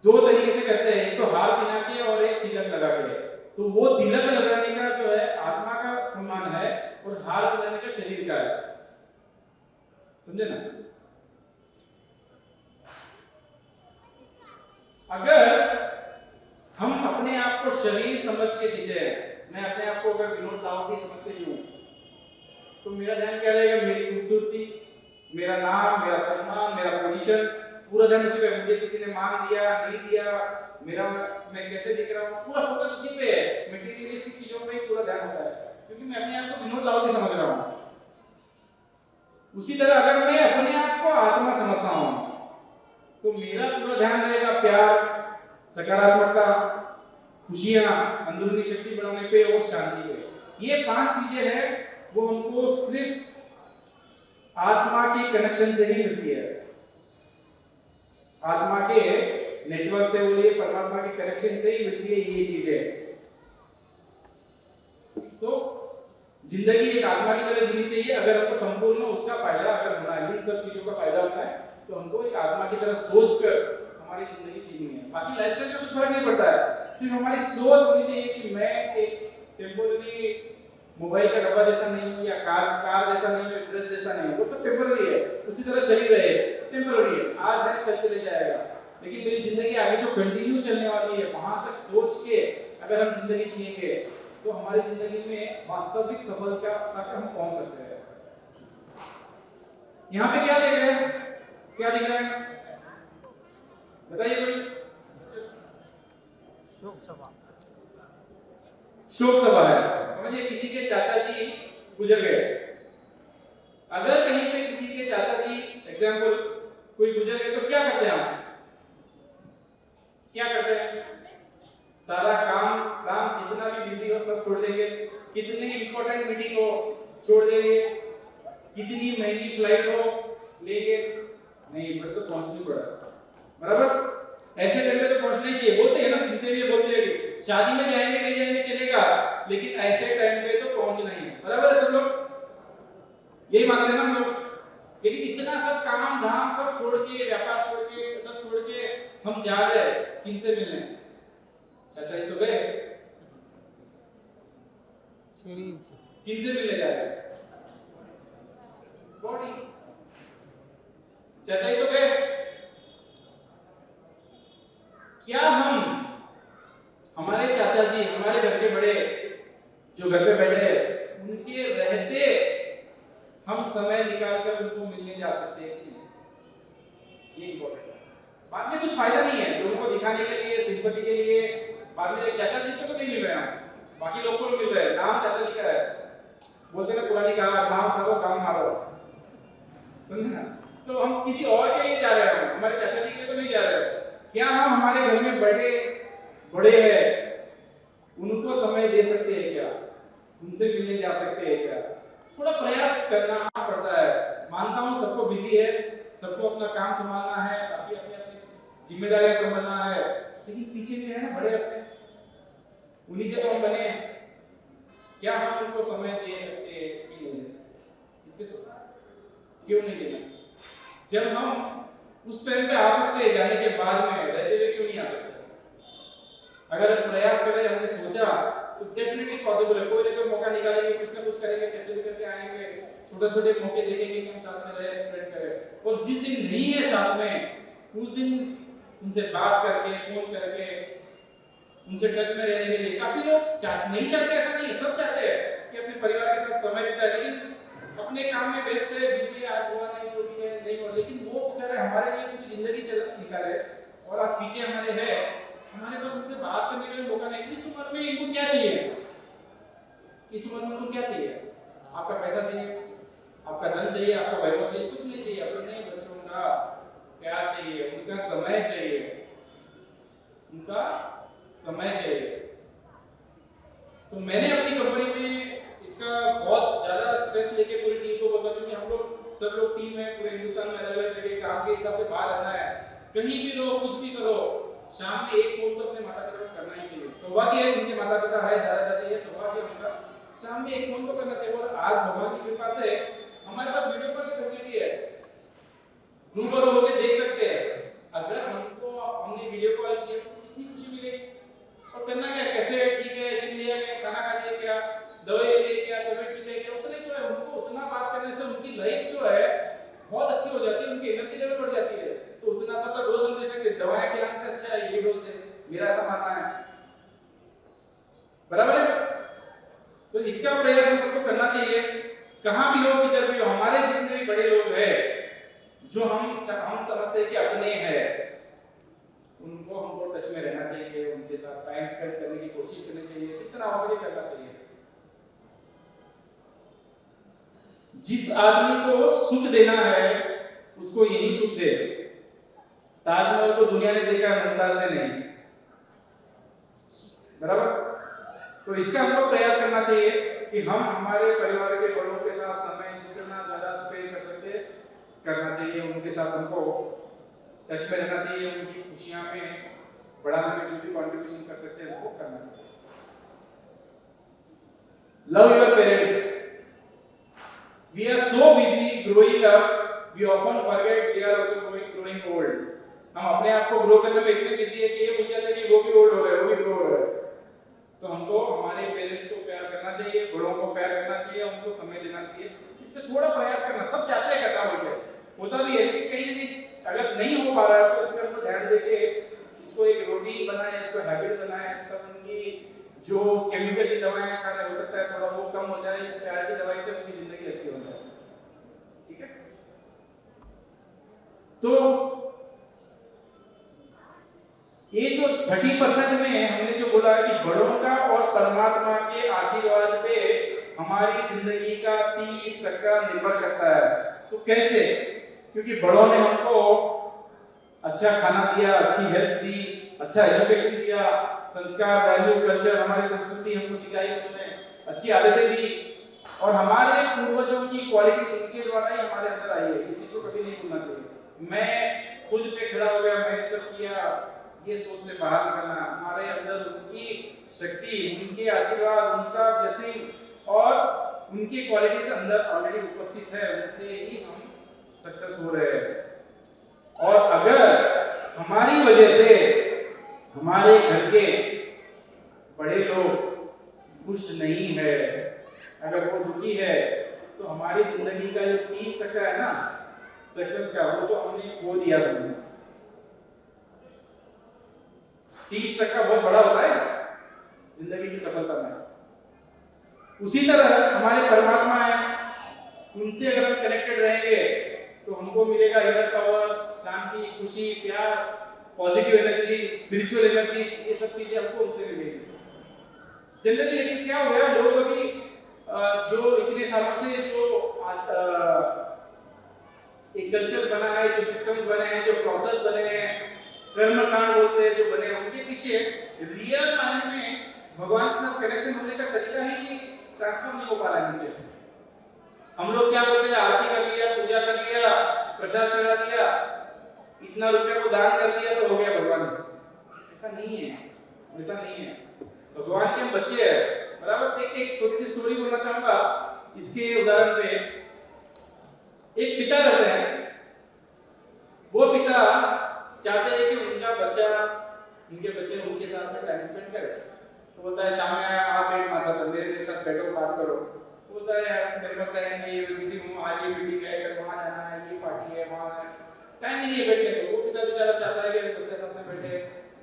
A: दो तरीके से करते हैं, एक तो हार पिना के और एक तिलक लगा के। तो वो तिलक लगाने का जो है आत्मा का सम्मान है और हार पिनाने का शरीर का है, समझे ना? अगर हम अपने आप को शरीर समझ के जीते हैं, मैं अपने आप को अगर विनोद लाहोटी समझ के जीऊं तो मेरा ध्यान क्या रहेगा? मेरी खूबसूरती, मेरा नाम, मेरा सम्मान, मेरा पोजीशन, पूरा ध्यान उसी पे। मुझे किसी ने मान दिया, नहीं दिया, मेरा मैं कैसे दिख रहा हूँ, पूरा फोकस उसी पे है। मटेरियलिस्टिक चीजों पे पूरा ध्यान होता है क्योंकि मैं अपने आप को विनोद लाहोटी समझ रहा हूँ। उसी तरह अगर मैं अपने आप को आत्मा समझता हूँ तो मेरा पूरा ध्यान रहेगा प्यार, सकारात्मकता, खुशियां, अंदरूनी शक्ति बढ़ाने पे और शांति पे। ये 5 चीजें हैं वो हमको सिर्फ आत्मा की कनेक्शन से ही मिलती है। आत्मा के नेटवर्क से बोलिए, परमात्मा के कनेक्शन से ही मिलती है ये चीजें। तो जिंदगी एक आत्मा की तरह जीनी चाहिए। अगर हमको संपूर्ण उसका फायदा अगर होना है, इन सब चीजों का फायदा होना है तो हमको एक आत्मा की तरह सोचकर हमारी जिंदगी जीनी है। बाकी लाइफस्टाइल में कुछ फर्क नहीं पड़ता है, सिर्फ हमारी सोच होनी चाहिए कि मैं एक टेम्पोररी मोबाइल का डब्बा जैसा नहीं हूँ, या कार जैसा नहीं हूँ, ड्रेस जैसा नहीं हूँ, वो सब टेम्पोररी है। उसी तरह शरीर है टेम्पोररी है, आज है कल चले जाएगा, लेकिन मेरी जिंदगी आगे जो कंटिन्यू चलने वाली है, वहां तक सोच के अगर हम जिंदगी जिएंगे तो हमारी जिंदगी में वास्तविक सफलता तक हम पहुंच सकते हैं। यहाँ पे क्या देख रहे हैं, क्या दिख रहा है बताइए कोई? शोक सभा है, समझिए किसी के चाचा जी गुजर गए। अगर कहीं पे किसी के चाचा जी एग्जाम्पल कोई गुजर गए तो क्या करते हैं आप? क्या करते हैं? सारा काम जितना भी बिजी हो सब छोड़ देंगे, कितनी इंपॉर्टेंट मीटिंग हो छोड़ देंगे, कितनी महंगी फ्लाइट हो लेंगे, नहीं पर तो पहुंचनी पड़ा, बराबर? ऐसे टाइम पे तो पहुंचना ही चाहिए। बोलते हैं ना, सुनते भी बोलते हैं कि शादी में जाएंगे नहीं जाएंगे चलेगा, लेकिन ऐसे टाइम पे तो पहुंचना ही है, बराबर है? सब लोग यही मानते हैं ना हम लोग। लेकिन इतना सब काम धाम सब छोड़ के, व्यापार छोड़ के, सब छोड़ के हम जा रहे हैं किनसे मिलने? चाचा जी तो गए, किनसे मिलने जा रहे हैं? बॉडी। चाचा जी तो गए, क्या हम हमारे चाचा जी, हमारे घर के बड़े जो घर पे बैठे हैं, उनके रहते हम समय निकालकर उनको मिलने जा सकते हैं? ये इंपॉर्टेंट है। बाद में कुछ फायदा नहीं है लोगों को दिखाने के लिए, सिंपैथी के लिए। बाद में चाचा जी को तो नहीं मिल रहे हैं, बाकी लोगों को मिल रहे हैं, नाम चाचा जी का है। बोलते हैं पुरानी कहा, नाम करो काम मारो, समझे ना? तो हम किसी और के लिए जा रहे हैं, हमारे चाचा जी के लिए तो नहीं जा रहे हैं। क्या हम हमारे घर में बड़े हैं, उनको समय दे सकते हैं क्या? उनसे मिलने जा सकते हैं क्या? थोड़ा प्रयास करना पड़ता है। मानता हूँ सबको बिजी है, सबको अपना काम संभालना है, बाकी अपनी अपनी जिम्मेदारियां संभालना है, लेकिन पीछे भी है ना बड़े अपने, उन्हीं से तो हम बने हैं। क्या हम उनको समय दे सकते हैं कि नहीं दे सकते? इसके सोचना क्यों नहीं देना चाहिए? जब हम उस टाइम पे आ सकते हैं, जाने के बाद में रहते हुए क्यों नहीं आ सकते? अगर प्रयास करें, हमने सोचा तो डेफिनेटली पॉसिबल है। कोई ना कोई मौका निकालेंगे, कुछ ना कुछ करेंगे, कैसे भी करके आएंगे, छोटे-छोटे मौके देखेंगे कि हम साथ में रहे, स्प्रेड करें। और जिस दिन नहीं है साथ में, उस दिन उनसे बात करके, फोन करके, उनसे टच में रहने के लिए काफी लोग नहीं चाहते, ऐसा नहीं है, सब चाहते हैं कि अपने परिवार के साथ समय बिताए, लेकिन अपने काम में व्यस्त है, बिजी है, आज हुआ नहीं, जो भी है नहीं हुआ। लेकिन वो बेचारे हमारे लिए पूरी जिंदगी निकाले और आप पीछे हमारे हैं, हमारे पास उनसे बात करने का मौका नहीं। इस उम्र में इनको क्या चाहिए? इस उम्र में उनको क्या चाहिए? आपका पैसा चाहिए, आपका धन चाहिए, आपका वैभव चाहिए? कुछ नहीं चाहिए। अपने बच्चों का क्या चाहिए? उनका समय चाहिए, उनका समय चाहिए। तो मैंने अपनी कंपनी में इसका बहुत ज्यादा स्ट्रेस लेके पूरी टीम को बोलता, क्योंकि हम लोग सब लोग टीम है, पूरे हिंदुस्तान में अलग अलग जगह काम के हिसाब से बाहर रहना है। कहीं भी रहो, कुछ भी करो, शाम में एक फोन तो अपने माता पिता को करना ही चाहिए। सौभाग्य है जिनके माता पिता है, दादा दादी है, सौभाग्य उनका, शाम में एक फोन तो करना चाहिए। और आज भगवान की कृपा से हमारे पास वीडियो कॉल की फैसिलिटी है, रूबरू होकर देख सकते हैं। अगर हमने वीडियो कॉल किया तो कितनी खुशी मिलेगी। और करना क्या, कैसे ठीक है, जिम लिया क्या, खाना खा लिया क्या, दवाई ले क्या, तबीयत ठीक है क्या, उतने जो है उनको उतना बात करने से उनकी लाइफ जो है बहुत अच्छी हो जाती है, उनकी एनर्जी लेवल बढ़ जाती है। तो उतना सा तो डोज हम दे सकते, दवाएं खिलाने से अच्छा है ये डोज है, मेरा ऐसा मानना है, बराबर है? तो इसका प्रयास हम सबको करना चाहिए। कहां भी हो, किधर भी हो, हमारे जितने भी बड़े लोग हैं जो हम समझते हैं कि अपने हैं, उनको हमको टच में रहना चाहिए, उनके साथ टाइम स्पेंड करने की कोशिश करनी चाहिए, जितना हो सके करना चाहिए। जिस आदमी को सुख देना है उसको यही सुख दे। ताजमहल को दुनिया ने देखा है, मुमताज ने नहीं, बराबर? तो इसका हमको प्रयास करना चाहिए कि हम हमारे परिवार के बड़ों के साथ समय जितना ज्यादा स्पेंड कर सकते करना चाहिए, उनके साथ हमको टच में रहना चाहिए, उनकी खुशियां में बढ़ाने में जो भी कंट्रीब्यूशन कर सकते हैं वो करना चाहिए। Love your parents. We are so busy growing up, we often forget they are also growing old. हम अपने आप को ग्रो करने में इतने बिजी है कि ये भूल जाते हैं कि वो भी ओल्ड हो रहे हैं, वो भी ग्रो हो रहे हैं। तो हमको हमारे पेरेंट्स को प्यार करना चाहिए, बड़ों को प्यार करना चाहिए, उनको समय देना चाहिए, इससे थोड़ा प्रयास करना। सब चाहते हैं करना बोलते, होता भी है कि कहीं अगर नहीं हो पा रहा है तो इसके ऊपर ध्यान देके इसको एक रूटीन बनाए, इसको हैबिट बनाए, तब उनकी जो केमिकल की दवाएं खा रहे हो सकता है थोड़ा वो कम हो जाए, इस प्यार की दवाई से उनकी जिंदगी अच्छी हो जाए। ठीक है, तो ये जो 30% में हमने जो बोला कि बड़ों का और परमात्मा के आशीर्वाद पे हमारी जिंदगी का 30% निर्भर करता है। तो कैसे? क्योंकि बड़ों ने हमको अच्छा खाना दिया, अच्छी हेल्थ दी, अच्छा एजुकेशन दिया, संस्कार, वैल्यू, कल्चर, हमारी संस्कृति हमको सिखाई, उन्होंने अच्छी आदतें दी, और हमारे पूर्वजों की क्वालिटीज उनके द्वारा ही हमारे अंदर आई है। इस चीज को कभी नहीं भूलना चाहिए। मैं खुद पे खड़ा हो गया, मैंने सब किया, ये सोच से बाहर निकलना। हमारे अंदर उनकी शक्ति, उनके आशीर्वाद, उनका ब्लेसिंग और उनकी क्वालिटीज अंदर ऑलरेडी उपस्थित है, उनसे ही हम सक्सेस हो रहे हैं। और अगर हमारी वजह से हमारे घर के बड़े लोग खुश नहीं है, अगर वो दुखी है, तो हमारी जिंदगी का जो 30% है ना सक्सेस का, वो तो हमने खो दिया। समझो 30% बहुत बड़ा होता है जिंदगी की सफलता में। उसी तरह हमारे परमात्मा है, उनसे अगर हम कनेक्टेड रहेंगे तो हमको मिलेगा इनर पावर, शांति, खुशी, प्यार, पॉजिटिव एनर्जी, स्पिरिचुअल एनर्जी, ये सब चीजें हमको उनसे मिलेगी जनरली। लेकिन क्या हो गया, लोग अभी जो इतने सालों से जो एक कल्चर बना है, जो सिस्टम्स बने हैं, जो प्रोसेस बने हैं, कर्मकांड बोलते हैं जो बने हैं, उनके पीछे रियल मायने में भगवान के साथ कनेक्शन होने का तरीका ही ट्रांसफॉर्म नहीं हो पा रहा है नीचे। हम लोग क्या बोलते हैं, आरती कर लिया, पूजा कर लिया, प्रसाद चढ़ा दिया, इतना रुपया को दान कर दिया तो हो गया भगवान। ऐसा नहीं है, ऐसा नहीं है। भगवान के हम बच्चे हैं, बराबर। एक छोटी सी स्टोरी बोलना चाहूंगा इसके उदाहरण पे। एक पिता रहते हैं, वो पिता चाहते हैं कि उनके बच्चे उनके साथ में टाइम स्पेंड करें। तो बोलता है शाम में आप मेरे साथ बैठो, बात करो। बोलता है यार मेरे पास टाइम नहीं है, बिजी हूं, आज ये मीटिंग है, कल वहां जाना है, ये पार्टी है, वहां है, टाइम नहीं है बैठने को। वो पिता बेचारा चाहता है कि बच्चे साथ में बैठे,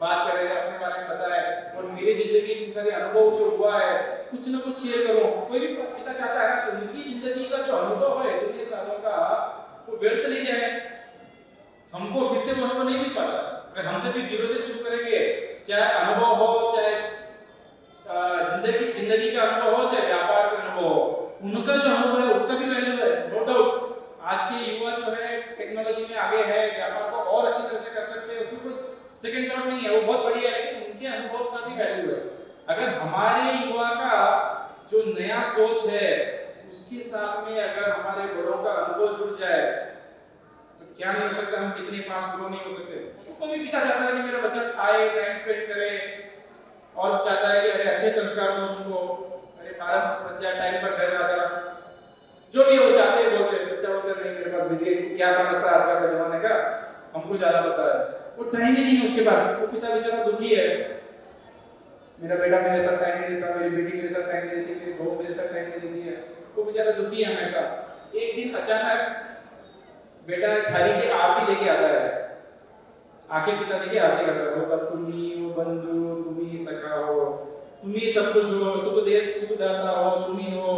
A: बात करें, अपने बारे में बताए, और मेरी जिंदगी के सारे अनुभव जो हुआ है कुछ ना कुछ शेयर करूं। कोई भी पिता चाहता है कि उनकी जिंदगी का जो अनुभव है इतने सालों का वो व्यर्थ नहीं जाए। हमको फिर से वो अनुभव नहीं मिल पाता। अगर हमसे भी जीरो से शुरू करेंगे, चाहे अनुभव हो, चाहे जिंदगी का अनुभव हो, चाहे व्यापार का अनुभव हो, उनका जो अनुभव है उसका भी वैल्यू है, नो डाउट। आज के युवा जो है टेक्नोलॉजी में आगे है, व्यापार को और अच्छी तरह से कर सकते हैं, उसमें कोई सेकंड थॉट नहीं है, वो बहुत बढ़िया है, लेकिन उनके अनुभव का भी वैल्यू है। अगर हमारे युवा का जो नया सोच है उसके साथ में अगर हमारे बड़ों का अनुभव जुड़ जाए तो क्या नहीं हो सकता, हम कितनी फास्ट ग्रो नहीं हो सकते। तो कोई भी पिता चाहता है कि मेरा बच्चा आए, टाइम स्पेंड करे, और चाहता है कि अरे अच्छे संस्कार दो उनको, अरे बच्चा टाइम पर घर आ जा, जो भी वो चाहते हैं बोलते हैं। बच्चा बोलता नहीं मेरे पास बिजी है, क्या समझता है आजकल के जमाने का, हमको ज्यादा पता है, वो टाइम ही नहीं है उसके पास। वो पिता बेचारा दुखी है, मेरा बेटा मेरे साथ टाइम नहीं देता, मेरी बेटी मेरे साथ टाइम नहीं देती, मेरी बहू मेरे साथ टाइम नहीं देती है, वो बेचारा दुखी है हमेशा। एक दिन अचानक बेटा थाली की आरती लेके आता है, आके पिताजी की आरती करता है, बोलता तुम्ही हो बंधु, तुम्ही सखा हो, तुम्ही सब कुछ हो, सुख दाता हो, तुम्ही हो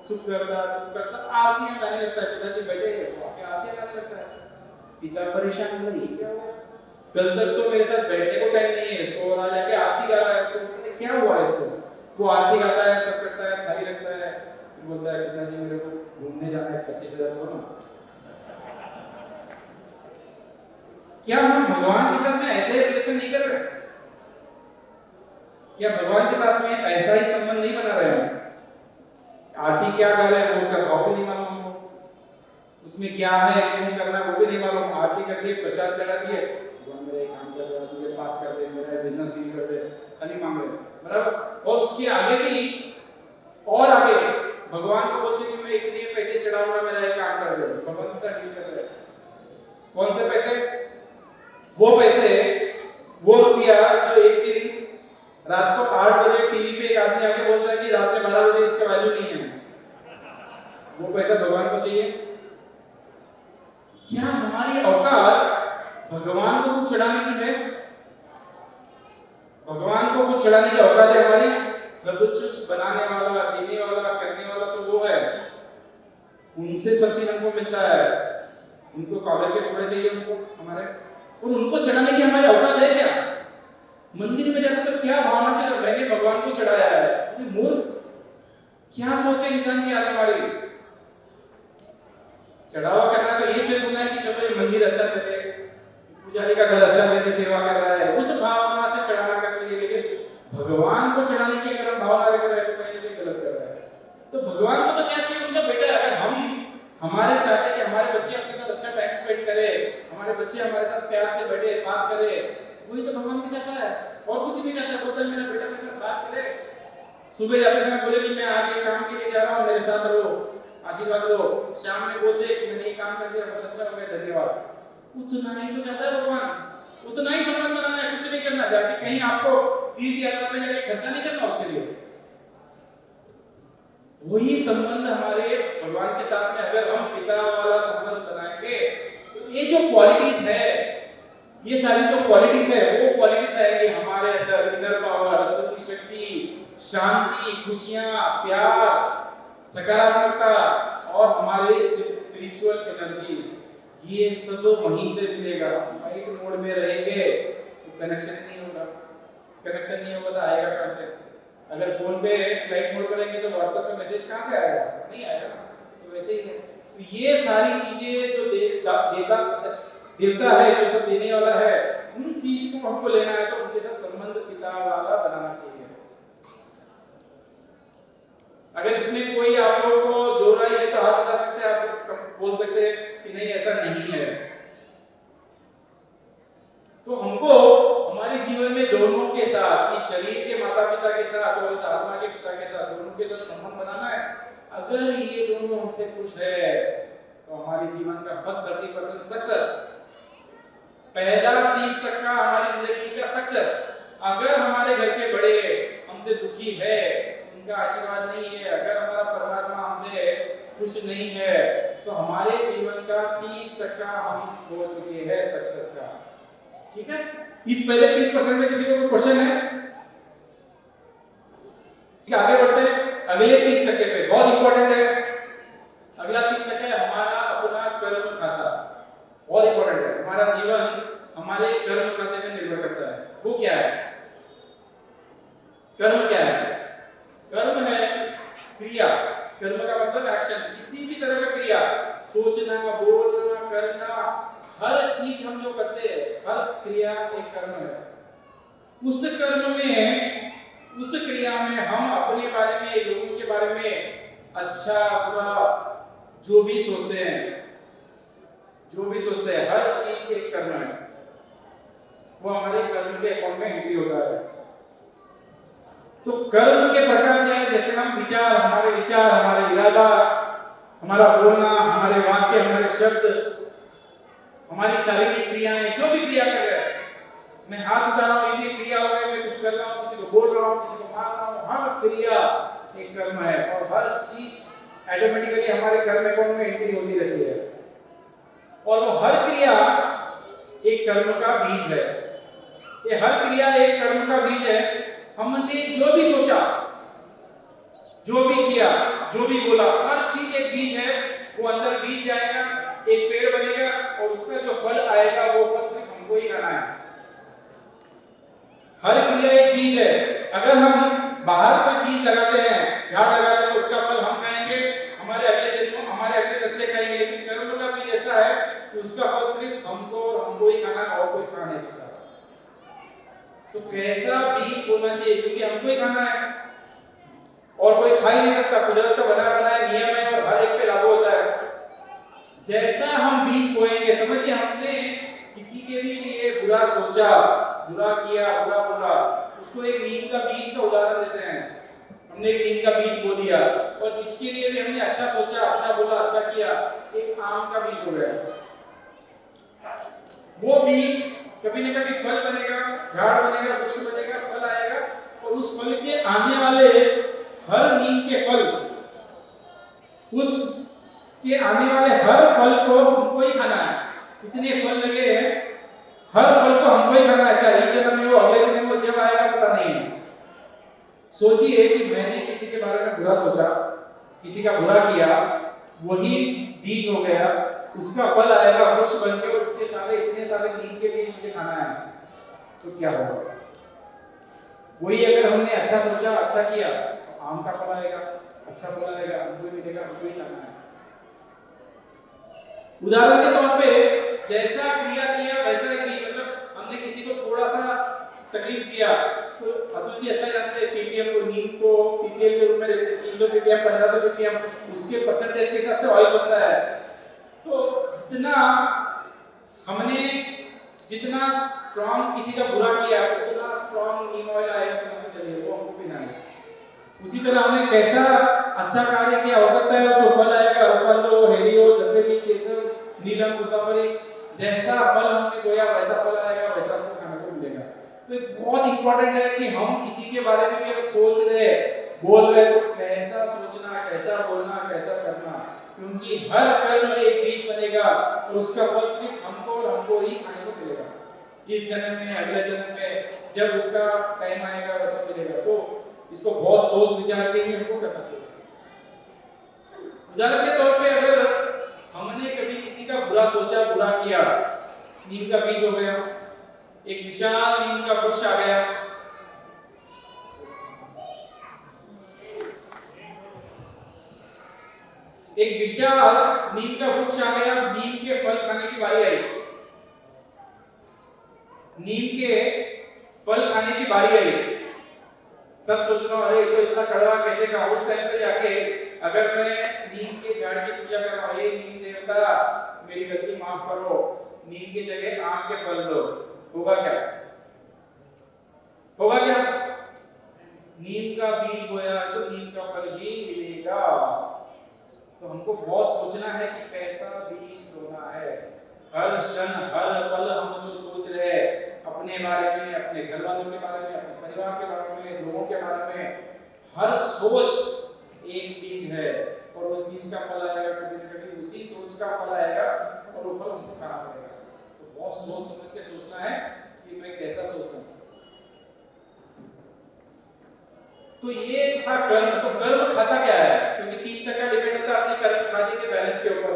A: सुख करता, दुख करता। आरती गाने लगता है, पिताजी बैठे आके आरती गाने लगता है। पिता परेशान, नहीं क्या हुआ, कल तक तो मेरे साथ बैठने को टाइम नहीं है इसको, और आज आके आरती गा रहा है, इसको क्या हुआ इसको। वो आरती गाता है, सब करता है, थाली रखता है, फिर बोलता है पिताजी मेरे को घूमने जाना है, 25,000 को ना। क्या हम भगवान के साथ में ऐसे रिलेशन नहीं कर रहे? क्या भगवान के साथ में ऐसा ही संबंध नहीं बना रहे हैं? आरती क्या कर रहे हैं वो उसका भाव भी नहीं मालूम हमको, उसमें क्या है क्यों करना है वो भी नहीं मालूम। आरती कर दिए, प्रसाद चढ़ा दिए, भगवान मेरा काम कर रहा है, मुझे पास कर दे, मेरा बिजनेस डील कर दे, खाली मांग रहे, बराबर। और उसके आगे भी और आगे भगवान को बोलते कि मैं इतने पैसे चढ़ाऊंगा, मेरा ये काम कर दे, भगवान के साथ डील कर रहे हैं। कौन से पैसे? वो पैसे, वो रुपया जो एक दिन रात को 8 बजे टीवी पे एक आदमी आके बोलता है कि रात में 12 बजे इसका वैल्यू नहीं है, वो पैसा भगवान को चाहिए। क्या हमारी औकात भगवान को कुछ चढ़ाने की है? भगवान को कुछ चढ़ाने की औकात है हमारी? सब कुछ बनाने वाला, देने वाला, करने वाला तो वो है, उनसे सब चीज हमको मिलता है। उनको कॉलेज के कपड़े चाहिए उनको हमारे, और उनको चढ़ाने की हमारी औकात है क्या? मंदिर में जाकर तो क्या भावना से मैंने भगवान को चढ़ाया है, मूर्ख, क्या सोचे इंसान की आज हमारी। चढ़ावा करना तो ये सोचना है कि चलो ये मंदिर अच्छा चले, पुजारी का घर अच्छा से सेवा कर रहा है, उस भावना से चढ़ाना कर चाहिए। लेकिन भगवान को चढ़ाने की अगर हम भावना रख रहे हैं तो कहीं ना कहीं गलत कर रहा है। तो भगवान को तो क्या चाहिए, उनका बेटा, अगर हम हमारे चाहते हैं कि हमारे बच्चे अपने साथ अच्छा टाइम स्पेंड करे, हमारे बच्चे हमारे साथ प्यार से बैठे बात करे, वही तो भगवान भी चाहता है, और कुछ नहीं चाहता। बोलता है मेरा बेटा मेरे साथ बात करे, सुबह जाते समय बोले कि मैं आज ये काम के लिए जा रहा हूँ, मेरे साथ रहो, आशीर्वाद लो, शाम में बोल दे कि मैंने ये काम कर दिया, बहुत अच्छा हो गया, धन्यवाद। उतना ही तो चाहता है भगवान, उतना ही संबंध बनाना है, कुछ नहीं करना। जाके कहीं आपको तीर्थ यात्रा में जाके खर्चा नहीं करना उसके लिए। वही संबंध हमारे भगवान के साथ में अगर हम पिता वाला संबंध बनाएंगे तो ये जो क्वालिटीज है, ये सारी जो क्वालिटीज है, वो क्वालिटीज है कि हमारे अंदर इनर पावर, अंदर की शक्ति, शांति, खुशियां, प्यार, सकारात्मकता और हमारे स्पिरिचुअल एनर्जीज, ये सब वहीं से मिलेगा। फ्लाइट मोड में रहेंगे तो कनेक्शन नहीं होगा, कनेक्शन नहीं होगा तो आएगा कहां से? अगर फोन पे फ्लाइट मोड करेंगे तो व्हाट्सएप पे मैसेज कहां से आएगा? नहीं आएगा। तो वैसे ही है, तो ये सारी चीजें जो देवता है, जो सब देने वाला है, उन चीज को हमको लेना है तो उनके साथ संबंध पिता वाला बनाना चाहिए। अगर इसमें कोई आप लोगों को दो राय है तो हाथ उठा सकते हैं, आप बोल सकते हैं कि नहीं ऐसा नहीं है। तो हमको हमारे जीवन में दोनों के साथ, इस शरीर के माता पिता के साथ और इस आत्मा के पिता के साथ, दोनों के साथ संबंध बनाना है। अगर ये दोनों हमसे खुश है तो हमारे जीवन का फर्स्ट 30% सक्सेस, पहला 30% हमारी जिंदगी का सक्सेस। अगर हमारे घर के बड़े हमसे दुखी है, उनका आशीर्वाद नहीं है, अगर हमारा परमात्मा हमसे खुश नहीं है, तो हमारे जीवन का 30% हम खो चुके हैं सक्सेस का। ठीक है, इस पहले 30% में किसी को कोई क्वेश्चन है? ठीक है, आगे बढ़ते हैं अगले 30% पे, बहुत इंपॉर्टेंट है। अगला 30% हमारा अपना कर्म खाता, बहुत इंपॉर्टेंट है। हमारा जीवन हमारे कर्म खाते में निर्भर करता है। वो क्या है? कर्म क्या है? कर्म है क्रिया। कर्म का मतलब एक्शन, किसी भी तरह का क्रिया, सोचना, बोलना, करना, हर चीज हम जो करते हैं, हर क्रिया एक कर्म है। उस कर्म में, उस क्रिया में हम अपने बारे में, लोगों के बारे में अच्छा बुरा जो भी सोचते हैं, हर चीज एक कर्म है, वो हमारे कर्म के अकाउंट में एंट्री होता है। तो कर्म के प्रकार क्या है? जैसे हम विचार, हमारे इरादा, हमारा बोलना, हमारे वाक्य, हमारे शब्द, हमारी शारीरिक क्रियाएं, जो भी क्रिया कर रहे हैं, मैं हाथ उठा रहा हूं, ये क्रिया हो रही है, मैं कुछ कर रहा हूं, किसी को बोल रहा हूं, किसी को मार रहा हूं, हर क्रिया एक कर्म है और हर चीज ऑटोमेटिकली हमारे कर्म अकाउंट में एंट्री होती रहती है। और वो हर क्रिया एक कर्म का बीज है। ये हर क्रिया एक कर्म का बीज है। हमने जो भी सोचा, जो भी किया, जो भी बोला, हर चीज एक बीज है। वो अंदर बीज जाएगा, एक पेड़ बनेगा और उसका जो फल आएगा वो फल सिर्फ हमको ही खाना है। हर क्रिया एक बीज है। अगर हम बाहर कोई बीज लगाते हैं, झाड़ लगाते हैं, उसका फल हम खाएंगे, हमारे अगले जन्म, हमारे अगले नस्लें खाएंगे। लेकिन कर्म का बीज ऐसा है कि उसका फल सिर्फ हमको और हमको ही खाना, और कोई खा नहीं सकता। तो कैसा बीज बोना चाहिए? क्योंकि हमको ही खाना है और कोई खा ही नहीं सकता। कुदरत का बना बनाया नियम है और हर एक पे लागू होता है। जैसा हम बीज बोएंगे, समझिए हमने किसी के भी लिए बुरा सोचा, बुरा किया, बुरा बोला, उसको एक नीम का बीज का उदाहरण देते हैं। हमने एक नीम का बीज बो दिया, और जिसके लिए भी हमने अच्छा सोचा, अच्छा बोला, अच्छा किया, एक आम का बीज हो गया। वो बीज कभी न कभी फल बनेगा, झाड़ बनेगा, वृक्ष बनेगा, फल आएगा, और उस फल के आने वाले हर नीम के फल, उस के आने वाले हर फल को हमको ही खाना है। इतने फल लगे हैं, हर फल को हमको ही खाना है, चाहे इस जन्म में हो, अगले जन्म में हो, जब आएगा पता नहीं है। सोचिए कि मैंने किसी के बारे में बुरा सोचा, किसी का बुरा किया, वही बीज हो गया, उसका फल आएगा वृक्ष बन के, और उसके सारे इतने सारे नीम के बीज मुझे खाना है, तो क्या होगा? वही अगर हमने अच्छा सोचा, अच्छा किया, तो आम का फल आएगा, अच्छा फल आएगा, हमको मिलेगा, हमको ही खाना है। उदाहरण के तौर पे जैसा क्रिया किया वैसा ही, मतलब हमने किसी को थोड़ा सा तकलीफ दिया, तो अतुल जी अच्छा जानते हैं पीपीएम को, नीम को पीपीएम के रूप में 300 पीपीएम 1500 पीपीएम उसके परसेंटेज के हिसाब से ऑयल बनता है। तो जितना हमने जितना स्ट्रांग किसी का बुरा किया, उतना स्ट्रांग नीम ऑयल आएगा, समझ में चलिए, वो हमको पीना है। उसी तरह हमने कैसा अच्छा कार्य किया, हो सकता है जो फल आएगा, वो फल जो हेरी हो, जैसे भी केसर, नीलम, तोतापरी, जैसा फल हमने बोया वैसा फल आएगा, वैसा हमको खाने को मिलेगा। तो एक बहुत इंपॉर्टेंट है कि हम किसी के बारे में भी अगर सोच रहे, बोल रहे, तो कैसा सोचना, कैसा बोलना, कैसा करना, क्योंकि हर कर्म एक बीज बनेगा, और उसका फल सिर्फ हमको और हमको ही खाने को मिलेगा। इस जन्म में, अगले जन्म में, जब उसका टाइम आएगा वैसा मिलेगा। तो इसको बहुत सोच विचार के ही हमको करना चाहिए। उदाहरण के तौर पे अगर हमने कभी किसी का बुरा सोचा, बुरा किया, नीम का बीज हो गया, एक विशाल नीम का वृक्ष आ गया, एक विशाल नीम का वृक्ष आ गया, नीम के फल खाने की बारी आई, नीम के फल खाने की बारी आई, तब सोच रहा हूं अरे तो इतना कड़वा कैसे का। उस टाइम पे जाके अगर मैं नीम के झाड़ की पूजा कर रहा हूं, ये नीम देवता मेरी गलती माफ करो, नीम की जगह आम के फल दो, होगा क्या? होगा क्या? नीम का बीज बोया तो नीम का फल ही मिलेगा। तो हमको बहुत सोचना है कि कैसा बीज बोना है। हर क्षण, हर पल हम जो सोच रहे हैं अपने बारे में, अपने घर वालों के बारे में, अपने परिवार के बारे में, लोगों के बारे में, हर सोच एक बीज है, और उस बीज का फल आएगा, कभी न कभी उसी सोच का फल आएगा, और वो फल हमको खाना पड़ेगा। तो बहुत सोच समझ के सोचना है कि मैं कैसा सोच रहा हूं। तो ये था कर्म। तो कर्म खाता क्या है? क्योंकि 30% डिपेंड होता है अपने कर्म खाते के बैलेंस के ऊपर।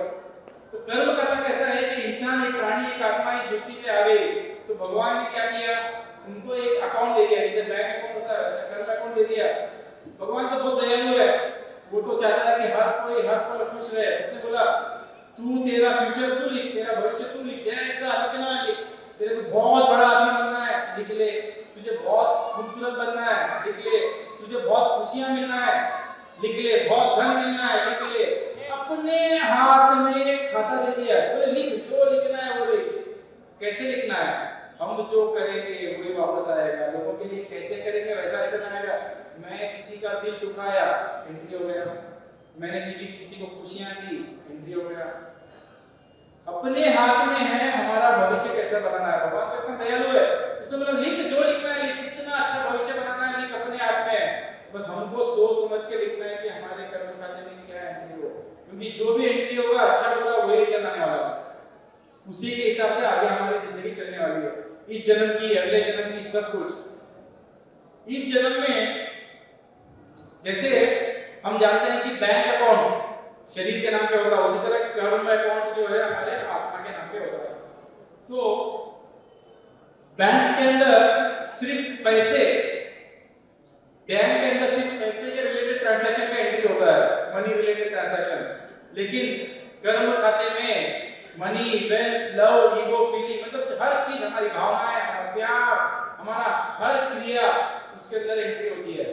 A: तो कर्म खाता कैसा है कि इंसान, एक प्राणी, एक आत्मा इस धरती पे आ गई, तो भगवान ने क्या किया, उनको एक अकाउंट दे दिया, जैसे बैंक अकाउंट होता है वैसे कर्म अकाउंट दे दिया। भगवान तो बहुत दयालु है, वो तो चाहता है कि हर कोई हर पल खुश रहे। उसने बोला तू तेरा फ्यूचर तू लिख, तेरा भविष्य तू लिख, जैसा लिखना है लिख, तेरे को बहुत बड़ा आदमी बनना है लिख ले, तुझे बहुत खूबसूरत बनना है लिख ले, तुझे बहुत खुशियां मिलना है लिख ले, बहुत धन मिलना है लिख ले। अपने हाथ में खाता दे दिया, बोले लिख, जो लिखना है वो लिख। कैसे लिखना है? हम जो करेंगे वही वापस आएगा। लोगों के लिए कैसे करेंगे वैसा रिटर्न आएगा। मैं किसी का दिल दुखाया, एंट्री हो गया। मैंने किसी को खुशियां दी, एंट्री हो गया। अपने हाथ में है हमारा भविष्य कैसे बनाना है। भगवान तो इतना दयालु है, उसने बोला लिख, जो लिखना है लिख, जितना अच्छा भविष्य बनाना है लिख, अपने हाथ में है। बस हमको सोच समझ के लिखना है कि हमारे कर्म खाते में क्या एंट्री हो, क्योंकि जो भी एंट्री होगा अच्छा होगा वही रिटर्न आने वाला है। उसी के हिसाब से आगे हमारी जिंदगी चलने वाली है, इस जन्म की, अगले जन्म की, सब कुछ। इस जन्म में जैसे हम जानते हैं कि बैंक अकाउंट शरीर के नाम पे होता है, उसी तरह कर्म अकाउंट जो है हमारे आत्मा के नाम पे होता है। तो बैंक के अंदर सिर्फ पैसे, बैंक के अंदर सिर्फ पैसे के रिलेटेड ट्रांजैक्शन का एंट्री होता है, मनी रिलेटेड ट्रांजैक्शन। लेकिन कर्म खाते में money, wealth, love, ego, feeling, मतलब हर चीज, हमारी भावनाएं, हमारा प्यार, हमारा हर क्रिया उसके अंदर एंट्री होती है।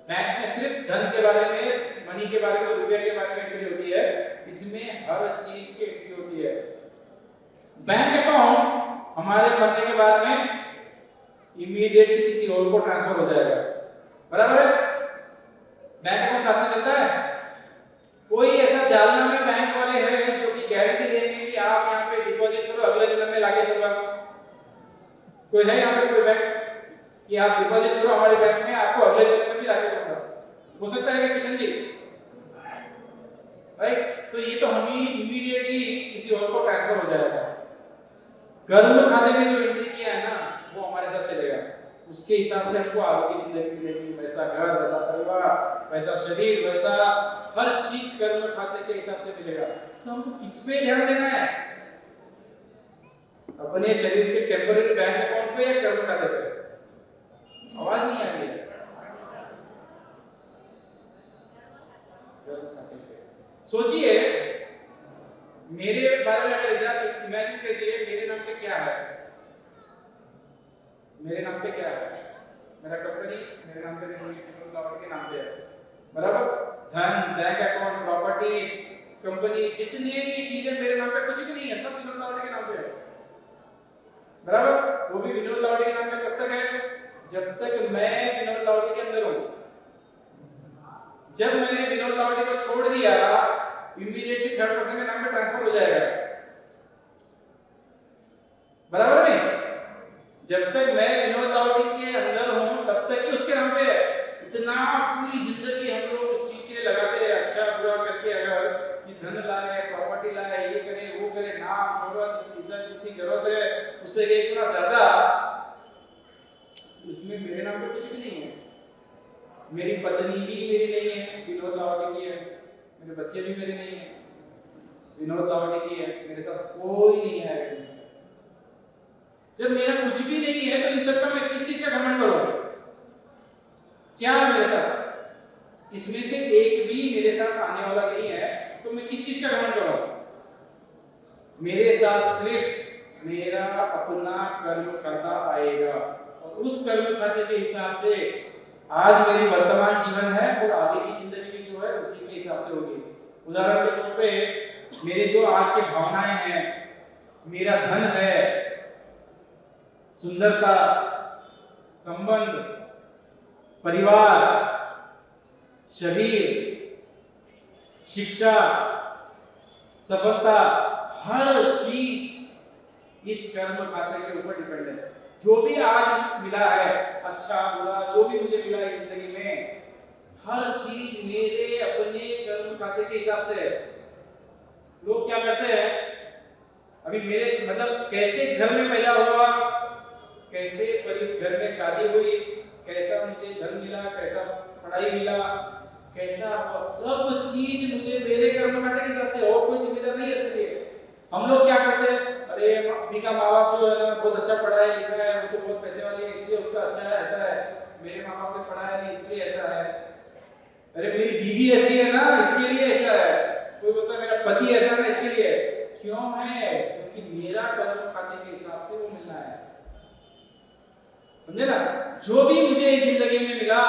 A: बैंक में सिर्फ धन के बारे में, मनी के बारे में, रुपये के बारे में एंट्री होती है, इसमें हर चीज की एंट्री होती है। बैंक अकाउंट हमारे मरने के बाद में इमीडिएटली किसी और को ट्रांसफर हो जाएगा, बराबर है? बैंक अकाउंट साथ में चलता है। कोई ऐसा जालना में बैंक वाले हैं जो कि गारंटी देंगे कि आप यहाँ पे डिपॉजिट करो, अगले जन्म में लाके दूंगा, कोई है यहाँ पे कोई बैंक कि आप डिपॉजिट करो हमारे बैंक में, आपको अगले जन्म में भी लाके दूंगा? हो सकता है क्या किशन जी? राइट? तो ये तो हम ही इमीडिएटली किसी और को ट्रांसफर हो जाएगा। कर्म खाते में जो एंट्री किया है ना, वो हमारे साथ चलेगा, उसके हिसाब से हमको आगे की जिंदगी मिलेगी। वैसा घर, वैसा परिवार, वैसा शरीर, वैसा हर चीज कर्म खाते के हिसाब से मिलेगा। तो हमको किस पे ध्यान देना है? अपने शरीर के टेम्पररी बैंक अकाउंट पे या कर्म खाते पे? आवाज नहीं आ रही है। सोचिए, मेरे बारे में अगर इमेजिन कीजिए, मेरे नाम पे क्या है? मेरे नाम पे क्या है? मेरा कंपनी मेरे नाम पे नहीं है, के नाम पे है, बराबर? धन, बैंक अकाउंट, प्रॉपर्टीज, कंपनी, जितने भी चीजें मेरे नाम पे, कुछ भी नहीं है, सब विनोद लावड़े के नाम पे है, बराबर? वो भी विनोद लावड़े के नाम पे कब तक है? जब तक मैं विनोद लावड़े के अंदर हूं। जब मैंने विनोद लावड़े को छोड़ दिया, इमीडिएटली थर्ड पर्सन के नाम पे ट्रांसफर हो जाएगा, बराबर नहीं? जब तक मैं विनोद लावड़ी के अंदर हूं तब तक ही उसके नाम पे है। इतना पूरी जिंदगी हम लोग उस चीज के लिए लगाते हैं, अच्छा बुरा करके, अगर कि धन लाए, प्रॉपर्टी लाए, ये करे वो करे, नाम शोहरत इज्जत जितनी जरूरत है उससे एक गुना ज्यादा, उसमें मेरे नाम पे कुछ भी नहीं है। मेरी पत्नी भी मेरी नहीं है, विनोद लावड़ी की है। मेरे बच्चे भी मेरे नहीं है, विनोद लावड़ी की है। मेरे साथ कोई नहीं है। जब मेरा कुछ भी नहीं है तो इन सब का मैं किस चीज का घमंड करूं? क्या है मेरे साथ? इसमें से एक भी मेरे साथ आने वाला नहीं है, तो मैं किस चीज का घमंड करूं? मेरे साथ सिर्फ मेरा अपना कर्म खाता आएगा, और उस कर्म खाते के हिसाब से आज मेरी वर्तमान जीवन है और आगे की जिंदगी भी जो है उसी के हिसाब से होगी। उदाहरण के तौर पे, मेरे जो आज के भावनाएं हैं, मेरा धन है, सुंदरता, संबंध, परिवार, शरीर, शिक्षा, सफलता, हर चीज इस कर्म खाते के ऊपर डिपेंड है। जो भी आज मिला है, अच्छा बुरा जो भी मुझे मिला इस जिंदगी में, हर चीज मेरे अपने कर्म खाते के हिसाब से है। लोग क्या करते हैं, अभी मेरे मतलब कैसे घर में पैदा हुआ, कैसे घर में शादी हुई, कैसा मुझे धन मिला, कैसा पढ़ाई मिला, कैसा सब चीज मुझे मेरे कर्म खाते के हिसाब से, और कोई जिम्मेदार नहीं है इसके लिए। हम लोग क्या करते हैं, अरे अम्मी का माँ बाप जो है ना बहुत अच्छा पढ़ा है लिखा है, वो तो बहुत पैसे वाले है इसलिए उसका अच्छा है, ऐसा है। मेरे माँ बाप ने पढ़ाया नहीं इसलिए ऐसा है। अरे मेरी बीवी ऐसी है ना इसके लिए ऐसा है। कोई बोलता है मेरा पति ऐसा है इसके लिए। क्यों है? क्योंकि मेरा कर्म खाते के हिसाब से वो मिलना है, समझे ना? जो भी मुझे इस जिंदगी में मिला,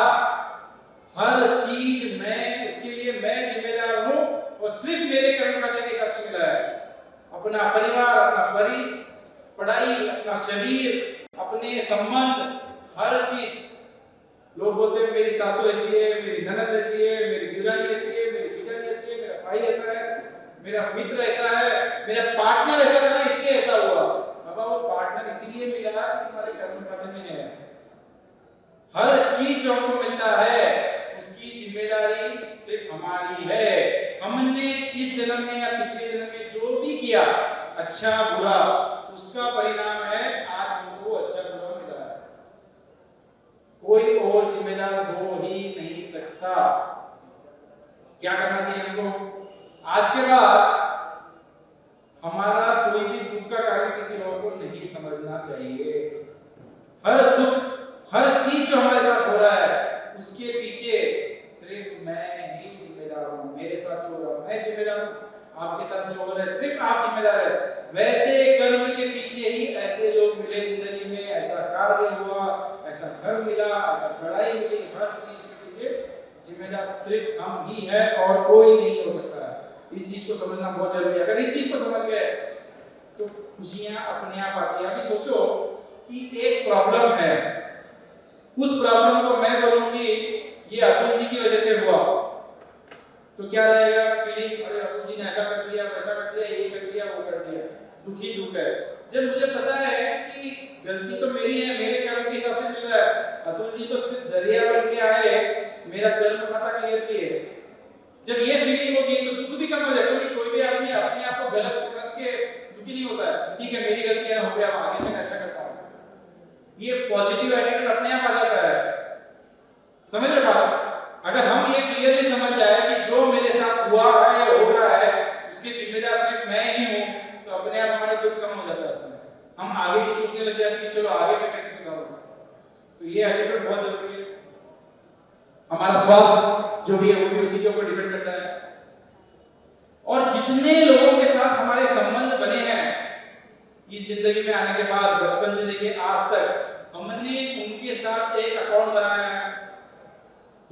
A: हर चीज मैं उसके लिए मैं जिम्मेदार हूं, और सिर्फ मेरे कर्म खाते के हिसाब से मिला है। अपना परिवार, अपना पढ़ाई, अपना शरीर, अपने संबंध, हर चीज। लोग बोलते हैं मेरी सासू ऐसी है, मेरी ननद ऐसी है, मेरी दिरानी ऐसी है, मेरी जीजानी ऐसी है, मेरा भाई ऐसा है, मेरा मित्र ऐसा है, मेरा पार्टनर ऐसा था ना इसलिए ऐसा हुआ। बाबा वो पार्टनर इसीलिए मिला कि तुम्हारे कर्म खाते में है। हर चीज जो हमको मिलता है उसकी जिम्मेदारी सिर्फ हमारी है। हमने इस जन्म में या पिछले जन्म में जो भी किया, अच्छा बुरा, उसका परिणाम है आज हमको अच्छा बुरा मिला है। कोई और जिम्मेदार हो ही नहीं सकता। क्या करना चाहिए हमको? आज के बाद हमारा कोई भी दुख का कारण किसी और को नहीं समझना चाहिए। हर दुख, हर चीज जो हमारे साथ हो रहा है उसके पीछे सिर्फ मैं ही जिम्मेदार हूँ। मेरे साथ जो हो रहा है मैं जिम्मेदार हूँ, आपके साथ जो हो रहा है सिर्फ आप जिम्मेदार है। वैसे कर्म के पीछे ही ऐसे लोग मिले जिंदगी में, ऐसा कार्य हुआ, ऐसा घर मिला, ऐसा पढ़ाई मिली, हर चीज के पीछे जिम्मेदार सिर्फ हम ही है और कोई नहीं हो सकता है। इस चीज को समझना बहुत जरूरी है। अगर इस चीज को समझ गए तो खुशियां अपने आप आती है। अभी सोचो कि एक प्रॉब्लम है, उस प्रॉब्लम को मैं बोलूं कि ये अतुल जी की वजह से हुआ, तो क्या रहेगा फीलिंग? अरे अतुल जी ने ऐसा कर दिया, वैसा कर दिया, ये कर दिया, वो कर दिया, दुखी दुख है। जब मुझे पता है कि गलती तो मेरी है, मेरे कर्म के हिसाब से मिल रहा है। अतुल जी तो सिर्फ जरिया बन के आए, मेरा कर्म खाता क्लियर किए। जब ये फीलिंग होगी तो दुख भी कम हो जाएगा, क्योंकि कोई भी आदमी अपने आप को गलत समझ के दुखी नहीं होता है। ठीक है, मेरी गलती है, हो गया, आगे से मैं अच्छा करता हूँ। ये पॉजिटिव एटीट्यूड अपने आप आ जाता है। समझ रहे बात? अगर हम ये क्लियरली समझ जाए कि जो मेरे साथ हुआ है या हो रहा है उसके जिम्मेदार सिर्फ मैं ही हूँ, तो अपने आप हमारा दुख कम हो जाता है। उसमें हम आगे की सोचने लग जाते हैं कि चलो आगे मैं कैसे सुधारूं। तो ये एटीट्यूड बहुत जरूरी है। हमारा स्वास्थ्य जो भी है वो भी उसी के ऊपर डिपेंड करता है। और जितने लोगों के साथ हमारे संबंध बने हैं इस जिंदगी में आने के बाद, बचपन से लेके आज तक, हमने उनके साथ एक अकाउंट बनाया है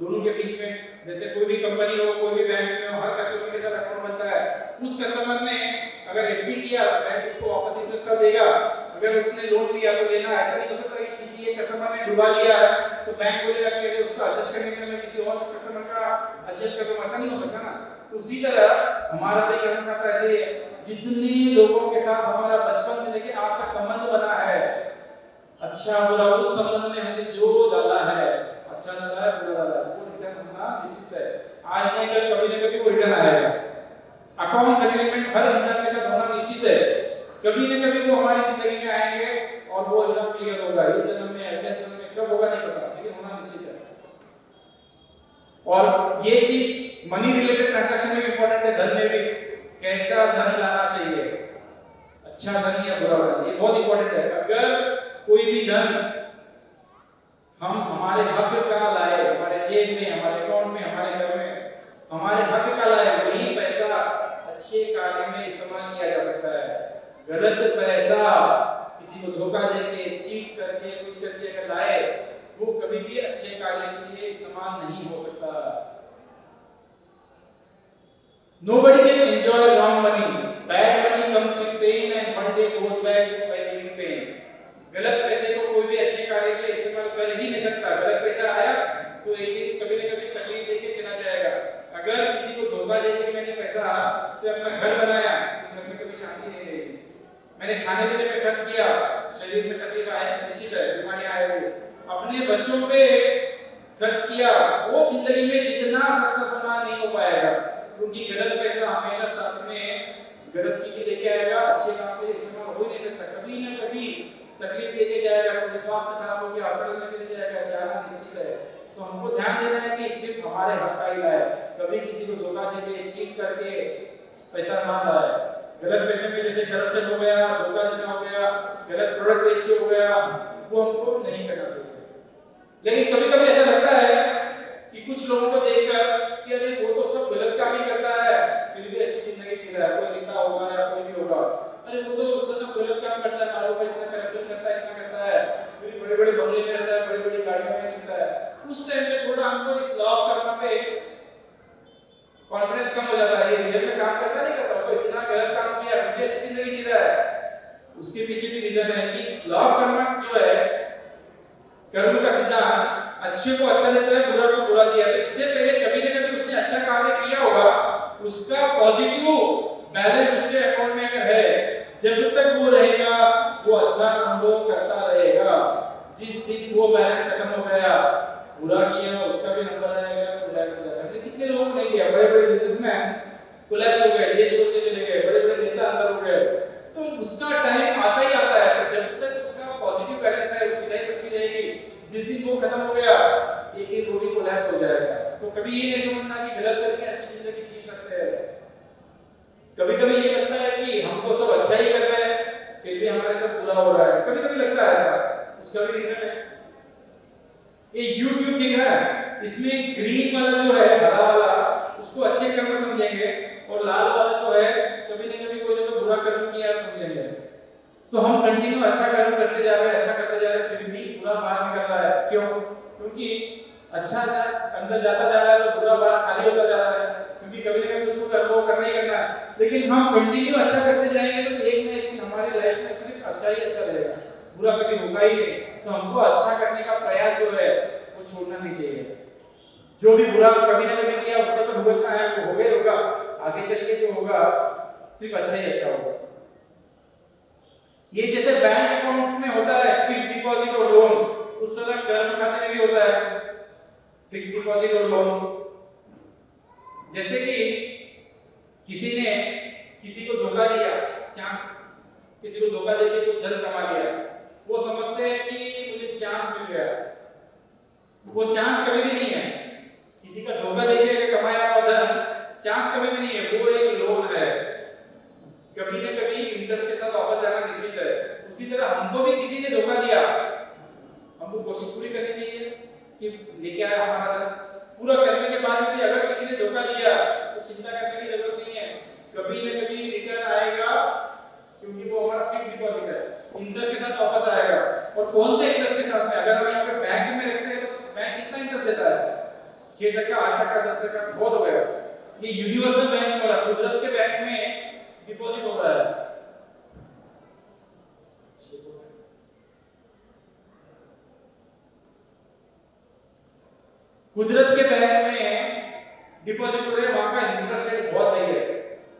A: दोनों के बीच में। जैसे कोई भी कंपनी हो, कोई भी बैंक में हो, हर कस्टमर के साथ अकाउंट बनता है। उस कस्टमर ने अगर एफडी किया, बैंक उसको वापस इंटरेस्ट देगा। अगर उसने लोन लिया तो लेना। ऐसा नहीं हो सकता कि किसी एक कस्टमर ने डुबा लिया है तो बैंक बोलेगा कि अरे उसको एडजस्ट करने के लिए मैं किसी और कस्टमर का एडजस्ट कर दूं। ऐसा नहीं हो सकता ना। तो उसी तरह हमारा भी कर्म खाता ऐसे जितने लोगों के साथ हमारा बचपन से लेके आज तक संबंध बना है, अच्छा बुरा, उस संबंध में हमने जो डाला है, अच्छा डाला है, बुरा डाला है, वो रिटर्न होना निश्चित है। आज नहीं कल कभी न कभी वो रिटर्न आएगा। अकाउंट सेटलमेंट हर इंसान के साथ होना निश्चित है। कभी न कभी वो हमारी जिंदगी में आएंगे और वो हिसाब क्लियर होगा। इस जन्म में, अगले जन्म में, कब होगा नहीं पता, लेकिन होना निश्चित है। और ये चीज मनी रिलेटेड ट्रांजैक्शन में भी इंपॉर्टेंट है, धन में भी। कैसा धन लाना चाहिए, अच्छा धन या बुरा धन, ये बहुत इंपॉर्टेंट है। अगर कोई भी धन हम हमारे हक का लाए, हमारे जेब में, हमारे अकाउंट में, हमारे घर में, हमारे हक का लाए, वही पैसा अच्छे कार्य में इस्तेमाल किया जा सकता है। गलत पैसा किसी को धोखा देके, चीट करके, कुछ करके अगर लाए, वो कभी भी अच्छे कार्य के लिए इस्तेमाल नहीं हो सकता। Nobody can enjoy wrong money. Bad money comes with pain and one day goes back by giving pain. गलत पैसे को कोई भी अच्छे कार्य के लिए इस्तेमाल कर ही नहीं सकता। गलत पैसा आया तो एक दिन कभी न कभी तकलीफ देके चला जाएगा। अगर किसी को धोखा देके मैंने पैसा से अपना घर बनाया, तो घर में कभी शांति नहीं रहेगी। मैंने खाने पीने पे खर्च किया, शरीर में तकलीफ आए, निश्चित है बीमारियां आएगी। अपने बच्चों पे खर्च किया, वो जिंदगी में जितना सक्सेस होना नहीं हो पाएगा, क्योंकि गलत पैसा हमेशा साथ में गलत चीजें लेके आएगा। अच्छे काम के लिए इस्तेमाल हो ही नहीं सकता। कभी ना कभी तकलीफ देके जाएगा, कोई स्वास्थ्य खराब हो गया, हॉस्पिटल में चले जाएगा, जाना निश्चित है। तो हमको ध्यान देना है कि सिर्फ हमारे हक का ही लाए, कभी किसी को धोखा देके, चीट करके पैसा ना लाए। गलत पैसे में जैसे करप्शन हो गया, धोखा देना हो गया, गलत प्रोडक्ट बेच के हो गया, वो हमको नहीं करना चाहिए। लेकिन कभी-कभी ऐसा लगता है कि कुछ लोगों को देखकर कि अरे वो तो सब गलत काम ही करता है, फिर भी अच्छी जिंदगी जी रहा है। कोई नेता होगा या कोई भी होगा, अरे वो तो सब गलत काम करता है, मारो का इतना करप्शन करता है, इतना करता है, फिर बड़े-बड़े बंगले में रहता है, बड़ी-बड़ी गाड़ियों में घूमता है। उस टाइम पे थोड़ा हमको इस लॉ करना पे कॉन्फिडेंस कम हो जाता है। ये रियल में काम करता नहीं करता, तो इतना गलत काम किया, फिर भी अच्छी जिंदगी जी रहा है। उसके पीछे भी रीजन है कि लॉ कर्म जो है, कर्म का सिद्धांत अच्छे को अच्छा देता है, बुरा को बुरा दिया। तो इससे पहले कभी न कभी उसने अच्छा कार्य किया होगा, उसका पॉजिटिव बैलेंस उसके अकाउंट में अगर है, जब तक वो रहेगा वो अच्छा काम वो करता रहेगा। जिस दिन वो बैलेंस खत्म हो गया, बुरा किया, उसका भी नंबर आएगा, कोलैप्स हो जाएगा। कितने लोग नहीं किया, बड़े-बड़े बिजनेसमैन कोलैप्स हो गए, देश छोड़ के चले गए, बड़े-बड़े नेता अंदर हो गए। तो उसका टाइम आता ही आता है। तो जब तक उसका पॉजिटिव बैलेंस है, उसकी लाइफ अच्छी रहेगी। जिस दिन वो खत्म हो गया, एक दिन वो भी कोलैप्स हो जाएगा। तो कभी ये नहीं समझना कि गलत करके अच्छी जिंदगी जी सकते हैं। कभी-कभी ये लगता है कि हम तो सब अच्छा ही कर रहे हैं, फिर भी हमारे साथ बुरा हो रहा है। कभी-कभी लगता है ऐसा, उसका भी रीजन है। ये YouTube दिख रहा है, इसमें ग्रीन वाला जो है, हरा वाला, उसको अच्छे कर्म समझेंगे, और लाल वाला जो है कभी न कभी कोई ना बुरा कर्म किया समझेंगे। तो हम कंटिन्यू अच्छा कर्म करते जा रहे हैं, अच्छा करते जा रहे हैं, फिर भी बुरा बाहर निकल रहा है। क्यों? क्योंकि अच्छा अंदर जाता जा रहा है तो बुरा बाहर खाली होता जा रहा है, क्योंकि कभी न कभी उसको करना ही करना है। लेकिन हम कंटिन्यू अच्छा करते जाएंगे तो एक ना एक दिन हमारी लाइफ में सिर्फ अच्छा ही अच्छा रहेगा, बुरा कभी होगा ही नहीं। तो हमको अच्छा करने का प्रयास जो है वो छोड़ना नहीं चाहिए। जो भी बुरा कभी ना कभी किया उसका तो भुगतना है, वो हो गया होगा, आगे चल के जो होगा सिर्फ अच्छा ही अच्छा होगा। ये जैसे बैंक अकाउंट में होता है फिक्स्ड डिपॉजिट और लोन, उस तरह कर्म खाते में भी होता है फिक्स डिपॉजिट और लोन। जैसे कि किसी ने किसी को धोखा दिया, किसी को धोखा देके कुछ धन कमा लिया, वो समझते हैं कि मुझे चांस मिल गया। वो चांस कभी भी नहीं है। किसी का धोखा देके कमाया हुआ धन चांस कभी भी नहीं है, वो एक लोन है, कभी ना कभी इंटरेस्ट के साथ वापस आना निश्चित है। उसी तरह हमको भी किसी ने धोखा दिया, हमको कोशिश पूरी करनी चाहिए कि लेके आया हमारा धन। पूरा करने के बाद भी अगर किसी ने धोखा दिया तो चिंता करने की जरूरत नहीं है, कभी ना कभी रिटर्न आएगा, क्योंकि वो हमारा फिक्स डिपॉजिट है, इंटरेस्ट के साथ वापस आएगा। और कौन से इंटरेस्ट के साथ में? अगर हम यहाँ पे बैंक में रखते हैं तो बैंक कितना इंटरेस्ट देता है? 6%, 8%, 10%, बहुत हो गया। ये यूनिवर्सल बैंक वाला गुजरात के बैंक में डिपॉजिट हो रहा है। गुजरात के बैंक में डिपॉजिट हो रहे हैं, वहां का इंटरेस्ट रेट बहुत सही है।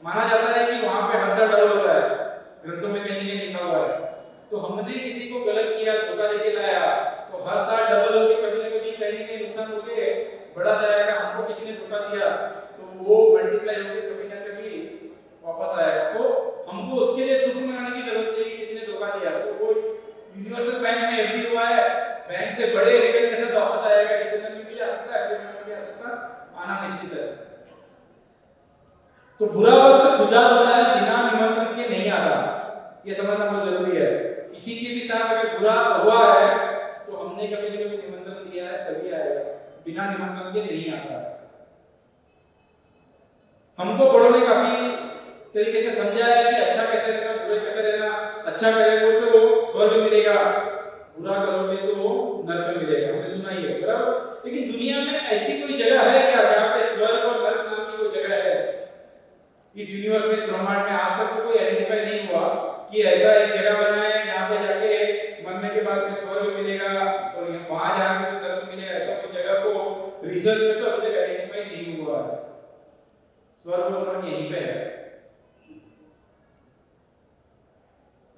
A: माना जाता है कि वहां पे हर साल डबल होता है, ग्रंथों में कहीं कहीं लिखा हुआ है। तो हमने किसी को गलत किया, धोखा देके लाया, तो हर साल डबल होके कभी ना कभी कहीं ना कहीं नुकसान होके बढ़ा जाएगा। हमको किसी ने धोखा दिया तो वो मल्टीप्लाई होके कभी ना कभी वापस आएगा। तो हमको उसके लिए दुख मनाने की जरूरत नहीं है कि किसी ने धोखा दिया। तो वो यूनिवर्सल बैंक में एफडी हुआ है, बैंक से बड़े रिटर्न के साथ वापस आएगा, डिसीजन में भी आ सकता है, एफडी में भी आ सकता है, आना निश्चित है। तो बुरा वक्त खुदा होता है, बिना निमंत्रण के नहीं आता, ये समझना बहुत जरूरी है। किसी के भी साथ अगर बुरा हुआ है तो हमने कभी ना कभी निमंत्रण दिया है तभी आएगा, बिना निमंत्रण के नहीं आता। हमको बड़ों ने काफी तरीके से समझाया है कि अच्छा कैसे रहना, बुरा कैसे रहना। अच्छा करेंगे तो स्वर्ग मिलेगा, बुरा करोगे तो नरक मिलेगा, हमने सुना ही है, बराबर। लेकिन दुनिया में ऐसी कोई जगह है क्या जहाँ पे स्वर्ग और नरक नाम की कोई जगह है? इस यूनिवर्स में, इस ब्रह्मांड में आज तक तो कोई आइडेंटिफाई नहीं हुआ कि ऐसा एक जगह बना है यहाँ पे जाके मरने के बाद में स्वर्ग मिलेगा और वहां जाके तो नरक मिलेगा। ऐसा कोई जगह को रिसर्च में तो अभी तक आइडेंटिफाई नहीं हुआ है। स्वर्ग और नरक यहीं पे है।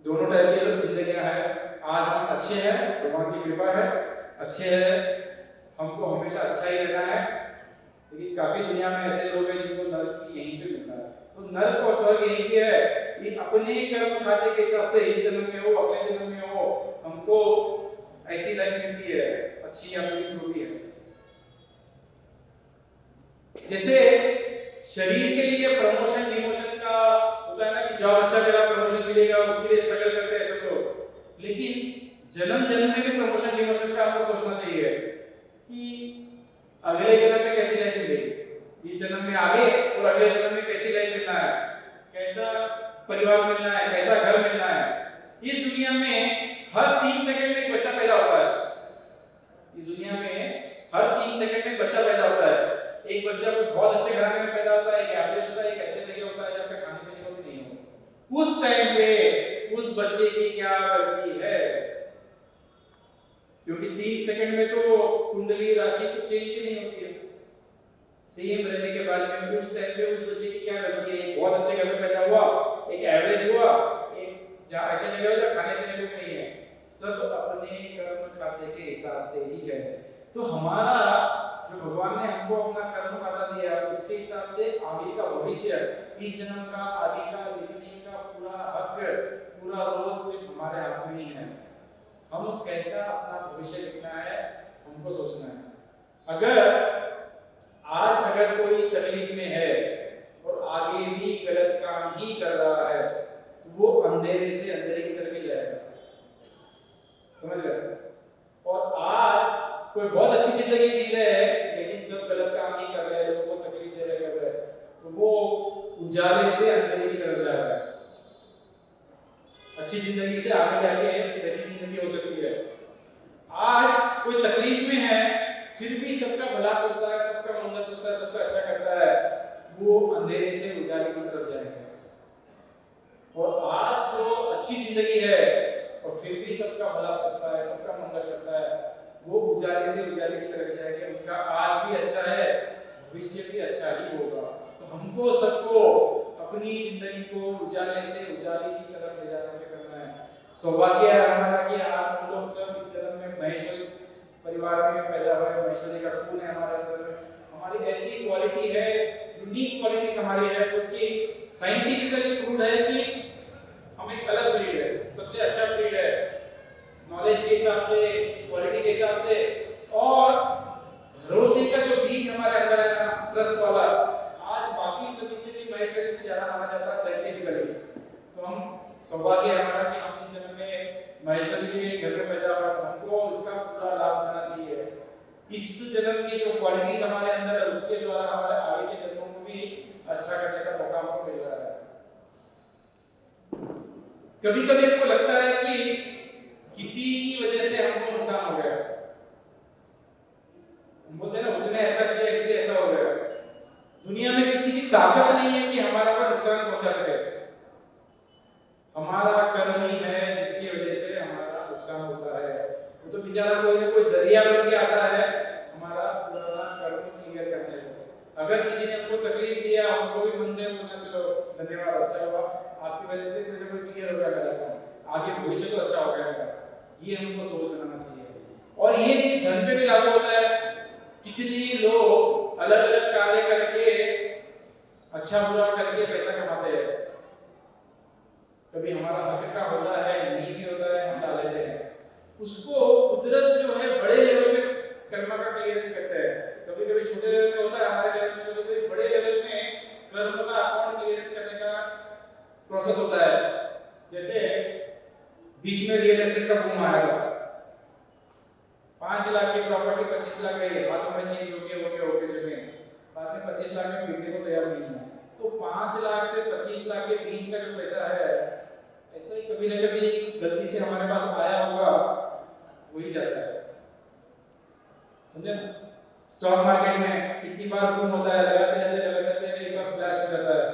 A: दोनों टाइप की जिंदगियां हैं। आज हम अच्छे हैं, भगवान की कृपा है, अच्छे हैं, हमको हमेशा अच्छा ही रहना है। लेकिन काफी दुनिया में ऐसे लोग हैं जिनको नरक यहीं पे मिलता है। तो नरक और स्वर्ग यहीं पे है। ये अपने कर्म खाते के हिसाब से इस जन्म में हो, अगले जन्म में हो, हमको ऐसी लाइफ मिलती है, अच्छी या बुरी जो भी है। जैसे शरीर के लिए प्रमोशन डिमोशन का होता है ना कि जॉब अच्छा करा प्रमोशन मिलेगा, उसके लिए स्ट्रगल करते हैं सब लोग। लेकिन जन्म जन्म में भी प्रमोशन डिमोशन का आपको सोचना चाहिए कि अगले जन्म में कैसी लाइफ मिलेगी, इस जन्म में आगे और अगले जन्म में कैसी लाइफ मिलना है, कैसा परिवार मिलना है, कैसा घर मिलना है। इस दुनिया में हर 3 सेकंड में एक बच्चा पैदा होता है। इस दुनिया में हर 3 सेकंड में बच्चा पैदा होता है। एक बच्चा कोई बहुत अच्छे घराने में पैदा होता है, एक एवरेज होता है, एक ऐसे जगह होता है जहाँ पे खाने पीने को भी नहीं हो। उस टाइम पे उस बच्चे की क्या गलती है? क्योंकि 3 सेकंड में तो कुंडली राशि तो चेंज ही नहीं होती है। सेम रहने के बाद में उस टाइम पे उस बच्चे की क्या गलती है? एक बहुत अच्छे घर में पैदा हुआ, एक एवरेज हुआ, एक जहाँ ऐसे जगह हो जहाँ खाने पीने को नहीं है। सब अपने कर्म खाते के हिसाब से ही है। तो हमारा जो भगवान ने हमको अपना कर्म खाता दिया है उसके हिसाब से आगे का भविष्य, इस जन्म का, आगे का लिखने का पूरा हक, पूरा रोल सिर्फ हमारे हाथ में ही है। हम कैसा अपना भविष्य लिखना है हमको सोचना है। अगर कोई तकलीफ में है और आगे भी गलत काम ही कर रहा है तो वो अंधेरे से अंधेरे की तरफ ही जाएगा, समझ गए? और आज कोई बहुत अच्छी जिंदगी जी रहे हैं लेकिन सब गलत काम ही कर रहे हैं, लोगों को तकलीफ दे रहे हैं, तो वो उजाले से अंधेरे की तरफ जा रहा है। अच्छी जिंदगी से आगे जाके ऐसी जिंदगी हो सकती है। आज कोई तकलीफ में है फिर भी सबका भला सोचता है, सबका मंगल सोचता है, सबका अच्छा करता है, वो अंधेरे से उजाले की तरफ जाएगा। और आज जो अच्छी जिंदगी है और फिर भी सबका भला सोचता है, सबका मंगल करता है, वो उजाले से उजाले की तरफ जाएंगे। उनका आज भी अच्छा है, भविष्य भी अच्छा ही होगा। तो हमको सबको अपनी जिंदगी को उजाले से उजाले की तरफ ले जाने में करना है। सौभाग्य है हमारा कि आज हम लोग लोग सब इस जन्म में महेश्वरी परिवार में पैदा हुए, महेश्वरी का खून है हमारे अंदर में। हमारी ऐसी क्वालिटी है, यूनिक क्वालिटीज हमारी है, जो कि साइंटिफिकली प्रूव है कि हम एक अलग ब्रीड है, सबसे अच्छा ब्रीड है नॉलेज के हिसाब से, क्वालिटी के हिसाब से। और भरोसे का जो बीज हमारे अंदर है ना, ट्रस्ट वाला, आज बाकी सभी से भी महेश्वरी से ज्यादा माना जाता है साइंटिफिकली। तो हम सौभाग्य है हमारा कि हम इस जन्म में महेश्वरी के घर में पैदा हुआ, हमको इसका पूरा लाभ लेना चाहिए। इस जन्म की जो क्वालिटीज हमारे अंदर है, उसके द्वारा हमारे आगे के जन्मों को भी अच्छा करने का मौका हमको मिल रहा है। कभी कभी हमको लगता है कि किसी की वजह से हमको नुकसान हो गया, हम बोलते हैं ना उसने ऐसा किया इसलिए ऐसा हो गया। दुनिया में किसी की ताकत नहीं है कि हमारा कोई नुकसान पहुंचा सके। हमारा कर्म ही है जिसकी वजह से हमारा नुकसान होता है। वो तो बेचारा कोई ना कोई जरिया बन के आता है हमारा पुराना कर्म क्लियर करने को। अगर किसी ने हमको तकलीफ दिया, हमको भी मन से बोलना चलो धन्यवाद, अच्छा हुआ आपकी वजह से कोई ना कोई क्लियर हो गया, आगे भविष्य तो अच्छा हो गया। ये हमको सोच बनाना चाहिए। और ये चीज धन पे भी लागू होता है। कितने लोग अलग अलग कार्य करके, अच्छा बुरा करके पैसा कमाते हैं। कभी हमारा हक का होता है, नहीं भी होता है, हम डाल लेते हैं उसको। कुदरत जो है बड़े लेवल पे कर्म का क्लियरेंस करते हैं। कभी कभी छोटे लेवल में होता है हमारे लेवल में, कभी कभी बड़े लेवल में कर्म का अकाउंट क्लियरेंस करने का प्रोसेस होता है। जैसे बीच में रियल एस्टेट का बूम आया था, 5 लाख की प्रॉपर्टी 25 लाख गई, हाथों में चीज होके जमीन, बाद में 25 लाख में बिकने को तैयार नहीं है। तो 5 लाख से 25 लाख के बीच का जो पैसा है, ऐसा ही कभी ना कभी गलती से हमारे पास आया होगा, वही जाता है। समझे? स्टॉक मार्केट में कितनी बार बूम होता है, लगाते एक बार क्रैश हो जाता है।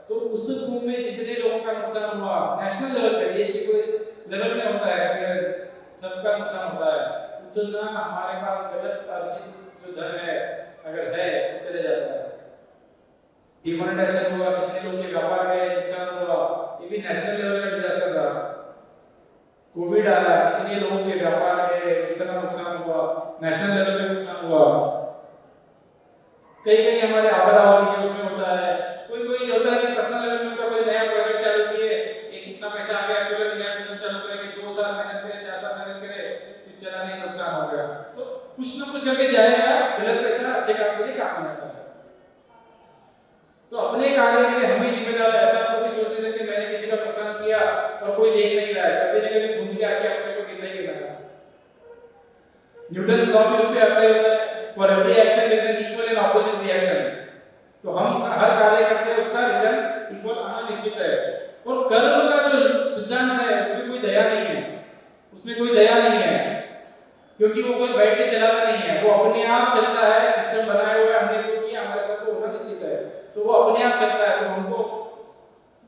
A: तो उस बूम में जितने लोगों का नुकसान हुआ, नेशनल लेवल पे, देश के कोई लेवल में होता है, सबका नुकसान होता है। उतना हमारे पास गलत अर्जित जो धन है अगर है तो चले जाता है। डिमोनेटाइजेशन हुआ, कितने लोग के व्यापार में नुकसान हुआ, ये भी नेशनल लेवल का डिजास्टर था। कोविड आया, कितने लोगों के व्यापार में कितना नुकसान हुआ, नेशनल लेवल पे नुकसान हुआ। कई हमारे आपदा होती है, उसमें होता है। कोई होता है कि पर्सनल लेवल में कोई नया प्रोजेक्ट चालू किए, एक कितना पैसा आ गया, चलो नया बिजनेस चालू करेंगे, 2 साल मेहनत करे, 4 साल मेहनत करे, फिर चला नहीं, नुकसान हो गया। तो कुछ ना कुछ करके जाएगा, गलत पैसा अच्छे काम के लिए काम नहीं आता। तो अपने कार्य के लिए हम ही जिम्मेदार है। ऐसा आपको भी सोच नहीं सकते मैंने किसी का नुकसान किया और कोई देख नहीं रहा है, कभी ना कभी घूम के आके अपने को गिरना ही गिरना। न्यूटन लॉ में उस पे अप्लाई होता है, for every action there is an equal and opposite reaction. तो हम हर कार्य करते हैं, उसका रिटर्न इक्वल आना निश्चित है। और कर्म का जो सिद्धांत है उसमें कोई दया नहीं है, उसमें कोई दया नहीं है, क्योंकि वो कोई बैठ के चलाता नहीं है, वो अपने आप चलता है। सिस्टम बनाया हुआ है, हमने जो किया हमारे साथ तो होना निश्चित है, तो वो अपने आप चलता है। तो हमको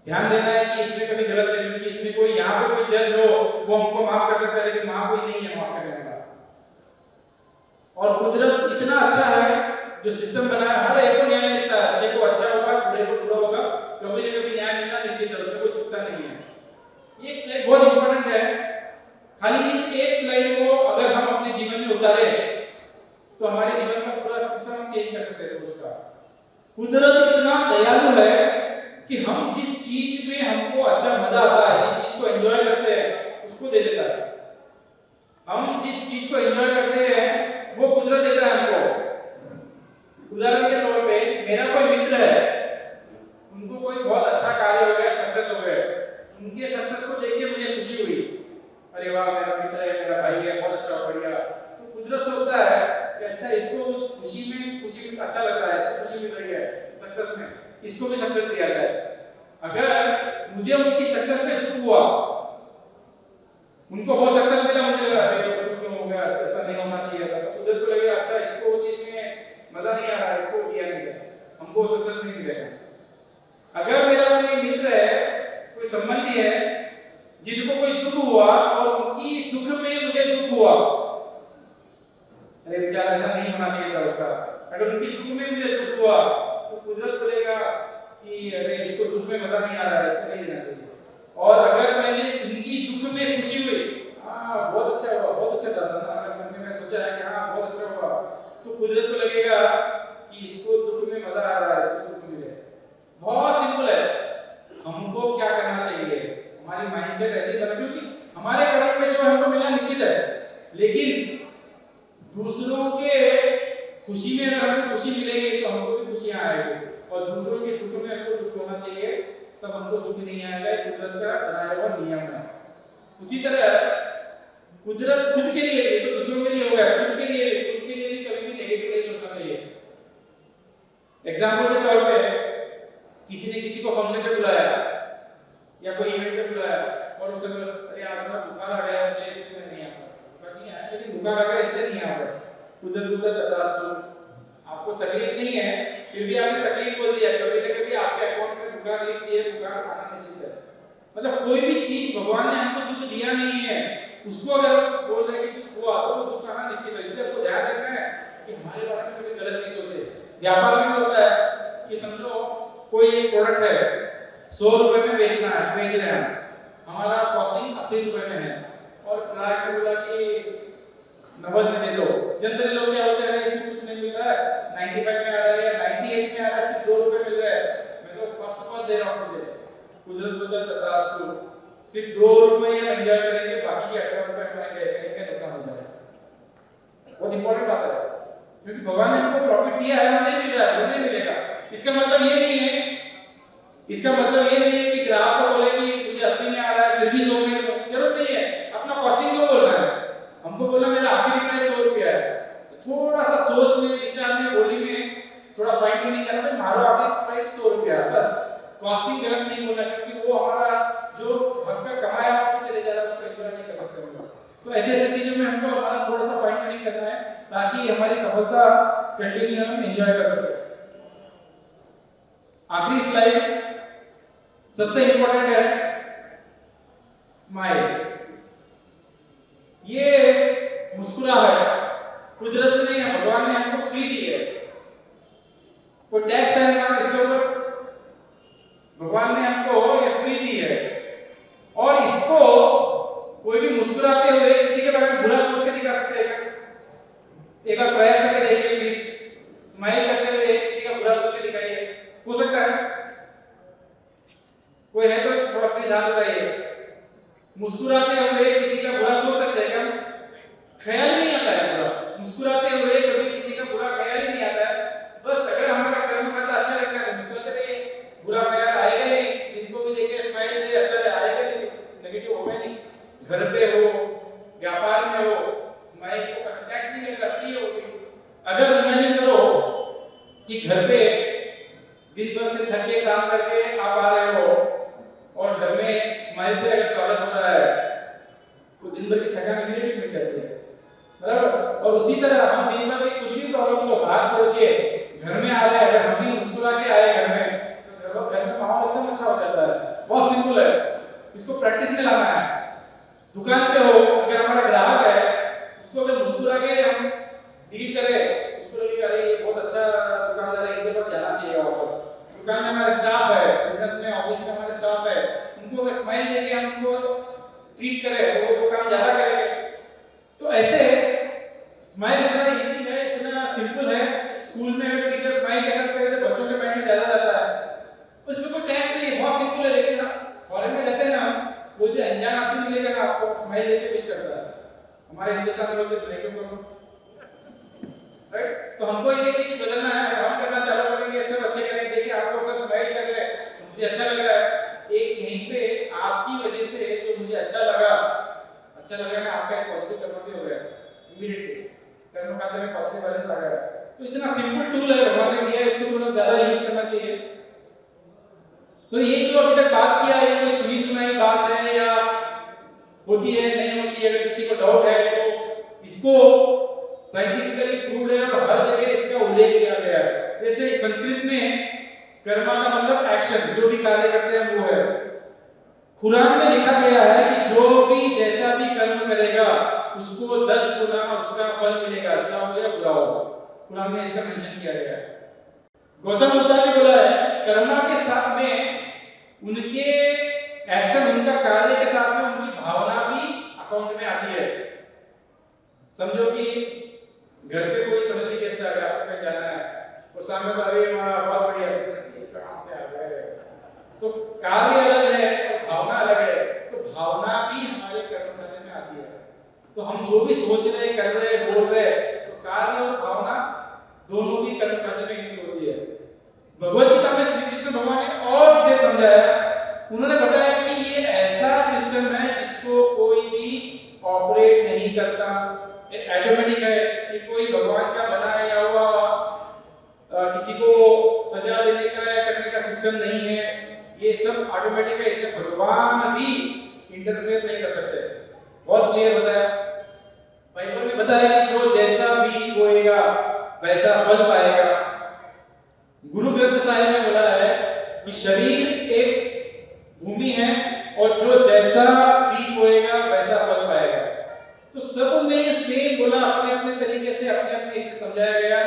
A: ध्यान देना है कि इसमें कभी गलत नहीं, क्योंकि इसमें कोई यहाँ पे कोई जज हो वो हमको माफ कर सकता है, लेकिन वहां कोई नहीं है माफ करने वाला। और कुदरत इतना अच्छा है, जो सिस्टम बनाया हर एक को न्याय मिलता है, अच्छे को अच्छा होगा, बुरे को बुरा होगा, कभी ना कभी न्याय मिलना निश्चित है, उसमें कोई चूकता नहीं है। ये स्लाइड बहुत इंपॉर्टेंट है। खाली इस एक स्लाइड को अगर हम अपने जीवन में उतारे तो हमारे जीवन का पूरा सिस्टम चेंज कर सकते हैं। उसका कुदरत इतना दयालु है कि हम जिस चीज में हमको अच्छा मजा आता है, जिस चीज को एंजॉय करते हैं, उसको दे देता है। हम जिस चीज को एंजॉय करते हैं वो कुदरत देता है हमको। उदाहरण के तौर पे मेरा कोई मित्र है, उनको कोई बहुत अच्छा कार्य हो गया, सक्सेस हो गया, उनके सक्सेस को देख के मुझे खुशी हुई, अरे वाह मेरा मित्र है, मेरा भाई है, बहुत अच्छा बढ़िया। तो कुदरत सोचता है कि अच्छा इसको उस खुशी में अच्छा लग रहा है, इसको खुशी मिल रही है सक्सेस में, इसको भी सक्सेस दिया जाए। अगर मुझे उनकी सक्सेस में दुख हुआ, उनको बहुत सक्सेस मिला, मुझे लगा अरे क्यों हो गया, ऐसा नहीं होना चाहिए था, तो कुदरत को लगेगा अच्छा इसको वो चीज में मजा नहीं आ रहा है, इसको दिया नहीं है, हमको सक्सेस नहीं मिलेगा। अगर मेरा कोई मित्र है, कोई संबंधी है जिनको कोई दुख हुआ और उनकी दुख में मुझे दुख हुआ, अरे बेचारा ऐसा नहीं होना चाहिए था उसका, अगर उनकी दुख में मुझे दुख हुआ तो कुदरत बोलेगा कि अरे इसको दुख में मजा नहीं आ रहा है, इसको नहीं देना चाहिए। और अगर मुझे उनकी दुख में खुशी हुई, हाँ बहुत अच्छा हुआ, कर रहा था ना, मन में मैं सोचा है कि हाँ बहुत अच्छा हुआ, तो कुदरत को लगेगा कि इसको दुख में मजा आ रहा है, इसको दुख मिले। बहुत सिंपल है। हमको क्या करना चाहिए, हमारी माइंडसेट ऐसी बना, क्योंकि हमारे कर्म में जो हमको मिला निश्चित है, लेकिन दूसरों के खुशी में अगर हमको खुशी मिलेगी तो हमको भी खुशियां आएगी, और दूसरों के दुख में हमको दुख होना चाहिए, तब हमको दुख नहीं आएगा। कुदरत का बनाया हुआ नियम है। उसी तरह कुदरत खुद के लिए तो दूसरों के लिए हो गया, खुद के लिए भी कभी भी नेगेटिव नहीं सोचना चाहिए। एग्जाम्पल के तौर पे किसी ने किसी को फंक्शन पे बुलाया या कोई इवेंट पे बुलाया और उससे बोला अरे आज मेरा बुखार आ गया, मुझे इसलिए नहीं आ रहा, बुखार नहीं आया लेकिन बुखार आ गया इसलिए नहीं आ रहा, कुदरत बर्दाश्त करो, आपको तकलीफ नहीं है फिर भी आपने तकलीफ बोल दिया। कभी ना कभी आपके अकाउंट में बुखार लिख दिए, बुखार आना निश्चित है। मतलब कोई भी चीज भगवान ने हमको दुख दिया नहीं है, उसको अगर बोल रहे हैं कि दुख हुआ तो वो दुख आना निश्चित है। इसलिए आपको ध्यान रखना है कि हमारे बारे में कभी गलत नहीं सोचे। व्यापार में होता है कि समझो कोई एक प्रोडक्ट है 100 रुपए में बेच रहे हैं, हमारा कॉस्टिंग 80 रुपए में है और ग्राहक ने बोला कि 90 में दे दो। जनरली लोग क्या होते हैं, इसमें कुछ नहीं मिल रहा है, 95 में आ रहा है या 98 में आ रहा है, सिर्फ 2 रुपए मिल रहा है, मैं तो कॉस्ट दे रहा हूं तुझे। कुदरत बर्दाश्त करो, सिर्फ 2 रुपए हम एंजॉय करेंगे, बाकी के 18 रुपए हमारे कहीं का नुकसान हो जाएगा। बहुत इंपॉर्टेंट बात है, क्योंकि भगवान ने हमको प्रॉफिट दिया है, हमें नहीं मिल रहा है, वो नहीं मिलेगा। इसका मतलब ये नहीं है कि ग्राहक को बोले कि मुझे 80 में आ रहा है फिर भी 100 में दो, जरूरत नहीं है। अपना कॉस्टिंग क्यों बोलना है, हमको बोला मेरा आखिरी प्राइस 100 रुपया है, तो थोड़ा सा सोच में विचार में बोली में थोड़ा फाइन ट्यूनिंग करना है, मारो आखिरी प्राइस 100 रुपया है बस। कॉस्टिंग गलत नहीं बोलना, क्योंकि वो हमारा जो हक का कमाया वो चले जा रहा है, उसको एंजॉय नहीं कर सकते हम। तो ऐसे चीजों में हमको हमारा थोड़ा सा फाइन ट्यूनिंग करना है ताकि हमारी सफलता कंटिन्यू हम एंजॉय कर सके। आखिरी स्लाइड सबसे इंपॉर्टेंट है, स्माइल। ये मुस्कुराहट कुदरत ने, भगवान ने हमको फ्री दी है, कोई टैक्स है ना इसके ऊपर, भगवान ने हमको ये फ्री दी है। और इसको कोई भी मुस्कुराते हुए किसी के बारे में बुरा सोच के दिखा सकते हैं? एक बार प्रयास करके देखिए प्लीज, स्माइल करते हुए किसी का बुरा सोच के दिखाइए, हो सकता है? कोई है तो थोड़ा प्लीज हाथ उठाइए। मुस्कुराते हुए किसी का बुरा सोच सकते हैं क्या? ख्याल ही नहीं आता है बुरा, मुस्कुराते हुए कभी किसी का बुरा ख्याल ही नहीं आता है। बस अगर हमारा कर्म करना अच्छा लगता है मुस्कुराते रहिए, बुरा ख्याल आएगा नहीं, जिनको भी देखे स्माइल दे अच्छा आएगा नहीं, नेगेटिव होगा नहीं। घर पे हो, व्यापार में हो, स्माइल को टैक्स नहीं मिलेगा, फ्री होगी। अगर इमेजिन करो कि घर पे दिन भर से थक के काम करके आप आ रहे हो और घर में स्माइल से अगर स्वागत हो रहा है तो दिन भर की थकान इमीडिएट मिट जाती है, बराबर। और उसी तरह हम दिन भर में कुछ भी प्रॉब्लम्स हो बाहर छोड़ के घर में आ रहे हैं, अगर हम भी मुस्कुरा के आए घर में तो घर में माहौल एकदम अच्छा हो जाता है। बहुत सिंपल है, इसको प्रैक्टिस में लाना है। दुकान पे हो, अगर हमारा ग्राहक है उसको अगर मुस्कुरा के हम डील करें, उसको लगेगा अरे ये बहुत अच्छा दुकानदार है, इनके पास जाना चाहिए वापस। दुकान में हमारा स्टाफ है, बिजनेस में ऑफिस में हमारा स्टाफ है, उनको अगर स्माइल देके हम उनको ट्रीट करें तो वो काम ज्यादा करेंगे। तो ऐसे स्माइल इतना इजी है, इतना सिंपल है। स्कूल में अगर टीचर स्माइल के साथ करे तो बच्चों के माइंड में ज्यादा जाता है, उसमें कोई टैक्स नहीं है, बहुत सिंपल है। लेकिन हम फॉरेन में जाते हैं ना, कोई भी अनजान आदमी मिलेगा ना आपको स्माइल देके विश करता है। हमारे हिंदुस्तान में बोलते हैं क्यों करो, राइट? तो हमको ये चीज बदलना है, हम करना चालू करेंगे, सब अच्छे करेंगे। देखिए आपको तो स्माइल कर रहे हैं, मुझे अच्छा लग रहा है। एक यहीं पे आपकी वजह से जो मुझे अच्छा लगा ना, आपका एक पॉजिटिव कर्म भी हो गया, इमीडिएटली कर्म खाते में पॉजिटिव बैलेंस आ गया। तो इतना सिंपल टूल है भगवान ने दिया है, इसको थोड़ा ज्यादा यूज करना चाहिए। तो ये जो अभी तक बात किया है, कोई सुनी सुनाई बात है या होती है नहीं होती है, अगर किसी को डाउट है तो इसको साइंटिफिकली प्रूव्ड है और हर जगह इसका उल्लेख किया गया है। जैसे संस्कृत में कर्मा का मतलब एक्शन, जो भी कार्य करते हैं वो है। कुरान में लिखा गया है कि जो भी जैसा भी कर्म करेगा उसको 10 गुना उसका फल मिलेगा, अच्छा हो या बुरा हो। कुरान में इसका मेंशन किया गया है। गौतम बुद्ध ने बोला है कर्मा के साथ में उनके एक्शन, उनका कार्य के साथ में उनकी भावना भी अकाउंट में आती है। समझो कि घर पे कोई समझ गेस्ट आ गया, आपको कहीं जाना है, और सामने तो अरे वहाँ बहुत बढ़िया, ये कहाँ से आ गए, तो कार्य अलग है और भावना अलग है। तो भावना भी हमारे कर्म करने में आती है। तो हम जो भी सोच रहे, कर रहे, बोल रहे, तो कार्य और भावना दोनों भी कर्म करने में इनकी होती है। भगवत गीता में श्री कृष्ण भगवान ने और डिटेल समझाया। उन्होंने बताया कि ये ऐसा सिस्टम है जिसको कोई भी ऑपरेट नहीं करता, ऑटोमेटिक है, कि कोई भगवान का बनाया हुआ किसी को सजा देने का या करने का सिस्टम नहीं है। ये सब ऑटोमेटिक है, इससे भगवान भी इंटरफेयर नहीं कर सकते। बहुत क्लियर बताया। बाइबल में बताया कि जो जैसा बीज बोएगा वैसा फल पाएगा। गुरु ग्रंथ साहिब में बोला है कि शरीर एक भूमि है और जो जैसा बीज बोएगा वैसा फल पाएगा। तो सब में सेम बोला, अपने अपने तरीके से, अपने अपने से समझाया गया।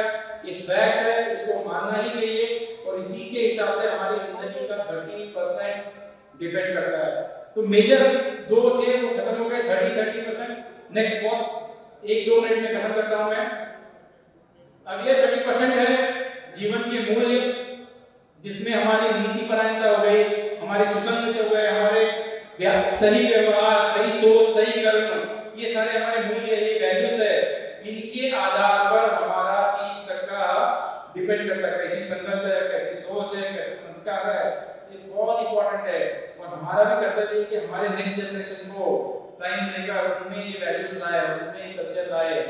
A: ये फैक्ट है, इसको मानना ही चाहिए। और इसी के हिसाब से हमारी जिंदगी का 30% डिपेंड करता है। तो मेजर दो थे वो खत्म हो गए, 30% नेक्स्ट बॉक्स 1-2 मिनट में खत्म करता हूं मैं। अब ये 30% है जीवन के मूल्य, जिसमें हमारी नीति परायणता हो गई, हमारी सुसंगति हो गए, हमारे सही व्यवहार, सही सोच, सही कर्म, ये सारे हमारे मूल्य, ये वैल्यूज है। इनके आधार पर हमारा 30% डिपेंड करता है, कैसी संकल्प है, कैसी सोच है, कैसे संस्कार है। ये बहुत इंपॉर्टेंट है। और हमारा भी कर्तव्य है कि हमारे नेक्स्ट जनरेशन को टाइम देकर उनमें ये वैल्यूज लाए, उनमें कल्चर लाए।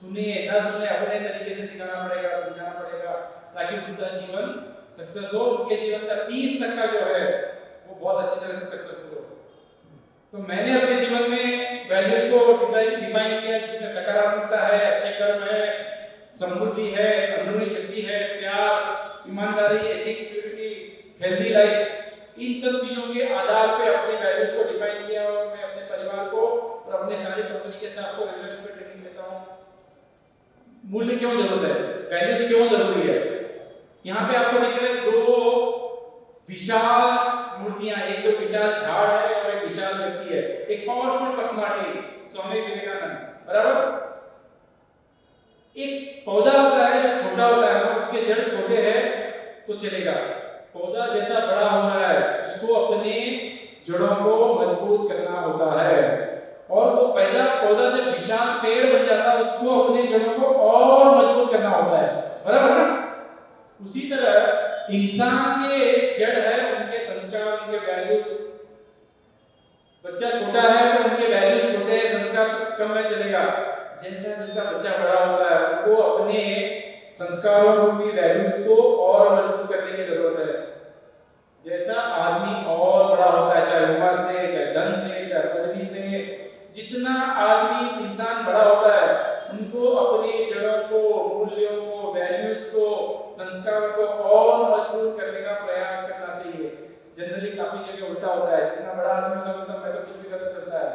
A: सुनिए ना सुने, अपने तरीके से सिखाना पड़ेगा, समझाना पड़ेगा, ताकि उनका जीवन सक्सेस हो। उनके जीवन का 30% जो है वो बहुत अच्छी तरह से सक्सेसफुल हो। तो मैंने अपने जीवन में वैल्यूज को डिफाइन किया, जिसमें सकारात्मकता है, अच्छे कर्म है, समृद्धि है, अंदरूनी शक्ति है, प्यार, ईमानदारी, एथिक्स, प्यूरिटी, हेल्दी लाइफ। इन सब चीजों के आधार पे अपने वैल्यूज को डिफाइन किया। और मैं अपने परिवार को और अपने सारी कंपनी के स्टाफ को रेगुलर पे ट्रेनिंग देता हूं। मूल्य क्यों जरूरत है, वैल्यूज क्यों जरूरी है। यहाँ पे आपको दिख रहे 2 विशाल मूर्तियां, एक तो विशाल झाड़ है और एक विशाल व्यक्ति है, एक पावरफुल पर्सनालिटी स्वामी विवेकानंद, बराबर। एक पौधा होता है जो छोटा होता है, उसके जड़ छोटे हैं तो चलेगा। पौधा जैसा बड़ा हो रहा है, उसको अपने जड़ों को मजबूत करना होता है। और वो पहला पौधा जब विशाल पेड़ बन जाता है, उसको अपने जड़ों को और मजबूत करना होता है, बराबर ना। उसी तरह इंसान के जड़ है उनके संस्कार, उनके वैल्यूज। बच्चा छोटा है तो उनके वैल्यूज छोटे हैं, संस्कार कम में चलेगा। जैसा जैसा बच्चा बड़ा होता है, उनको अपने संस्कारों रूपी वैल्यूज को और मजबूत करने की जरूरत है। जैसा आदमी और बड़ा होता है, चाहे उम्र से, चाहे धन से, चाहे पदवी से, जितना आदमी इंसान बड़ा होता है, उनको अपनी जड़ों को, मूल्यों को, वैल्यूज को, संस्कारों को और मजबूत करने का प्रयास करना चाहिए। जनरली काफी जगह उल्टा होता है, जितना बड़ा आदमी होगा मतलब मैं तो कुछ भी गलत चलता है,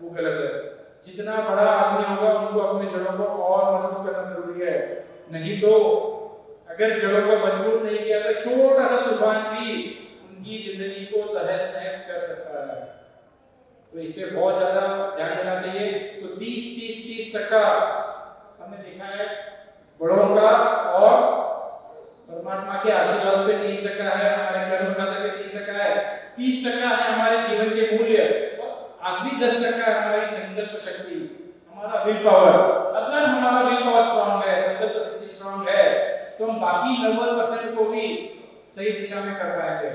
A: वो गलत है। जितना बड़ा आदमी होगा उनको अपनी जड़ों को और मजबूत करना जरूरी है। नहीं तो अगर जड़ों को मजबूत नहीं किया तो छोटा सा तूफान भी उनकी जिंदगी को तहस नहस कर सकता है। तो इस पे बहुत ज्यादा ध्यान देना चाहिए। तो 30% हमने देखा है बड़ों का, और परमात्मा के आशीर्वाद पे 30% है, हमारे कर्म खाते पे 30% है, 30% है हमारे जीवन के मूल्य, और आखिरी 10% है हमारी संकल्प शक्ति, हमारा विल पावर। अगर हमारा विल पावर स्ट्रांग है, संकल्प शक्ति स्ट्रांग है, तो हम बाकी 90% को भी सही दिशा में कर पाएंगे।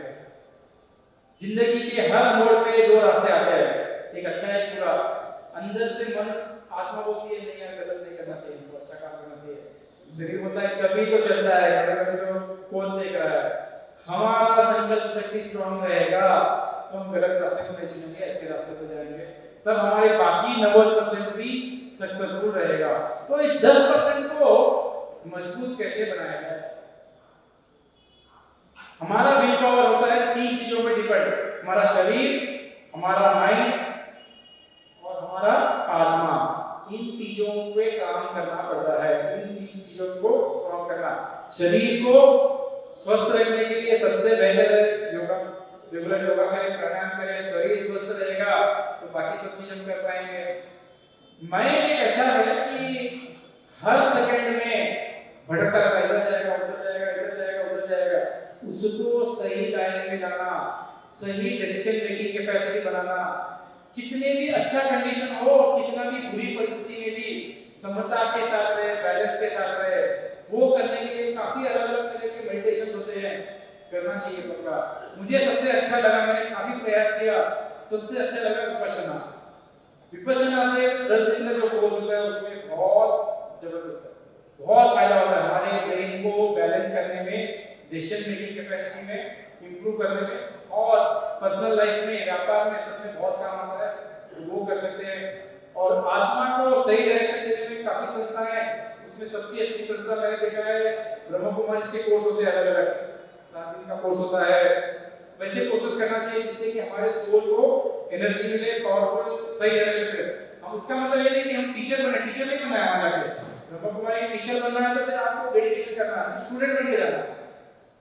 A: जिंदगी के हर मोड़ पे 2 रास्ते आते हैं, एक अच्छा एक बुरा। अंदर से मन आत्मा बोलती है नहीं यार गलत नहीं करना चाहिए, तो अच्छा काम करना चाहिए। शरीर होता है कभी तो चलता है, कभी तो कौन देख रहा है। हमारा संकल्प शक्ति स्ट्रांग रहेगा तो हम गलत रास्ते को नहीं चुनेंगे, अच्छे रास्ते पे जाएंगे, तब हमारे बाकी 90% भी सक्सेसफुल रहेगा। तो इस 10% को मजबूत कैसे बनाया जाए। हमारा विल पावर होता है 3 चीजों पे डिपेंड, हमारा शरीर, हमारा माइंड और हमारा आत्मा। इन चीजों पे काम करना पड़ता है, इन 3 चीजों को स्ट्रांग करना। शरीर को स्वस्थ रखने के लिए सबसे बेहतर है योगा, रेगुलर योगा करें, प्राणायाम करें। शरीर स्वस्थ रहेगा तो बाकी सब चीज हम कर पाएंगे। माइंड ऐसा है हर सेकंड में भटकता रहता है, इधर जाएगा उधर जाएगा, इधर जाएगा उधर जाएगा। उसको सही दायरे में लाना, सही डिसीजन मेकिंग कैपेसिटी बनाना, कितने भी अच्छा कंडीशन हो, कितना भी बुरी परिस्थिति में भी समता के साथ रहे, बैलेंस के साथ रहे, वो करने के लिए काफी अलग अलग तरह के मेडिटेशन होते हैं, करना चाहिए पक्का। मुझे सबसे अच्छा लगा, मैंने काफी प्रयास किया, सबसे अच्छा लगा विपश्यना। विपश्यना से 10 दिन का जो कोर्स होता है उसमें बहुत जबरदस्त है, बहुत फायदा होता है हमारे ब्रेन को बैलेंस करने में, डिसीजन मेकिंग कैपेसिटी में इंप्रूव करने में, और पर्सनल लाइफ में, व्यापार में, सब में बहुत काम आता है, तो वो कर सकते हैं। और आत्मा को सही डायरेक्शन देने में काफी संस्थाएं हैं, उसमें सबसे अच्छी संस्था मैंने देखा है ब्रह्म कुमारी के कोर्स होते हैं, अलग अलग 7 दिन का कोर्स होता है। वैसे कोशिश करना चाहिए जिससे कि हमारे सोल को एनर्जी मिले, पावरफुल सही डायरेक्शन मिले। हम उसका मतलब ये नहीं कि हम टीचर बने, टीचर नहीं बनना है वहां जाके, ब्रह्म कुमारी टीचर बनना है तो फिर आपको डेडिकेशन करना है, स्टूडेंट बन के जाना है।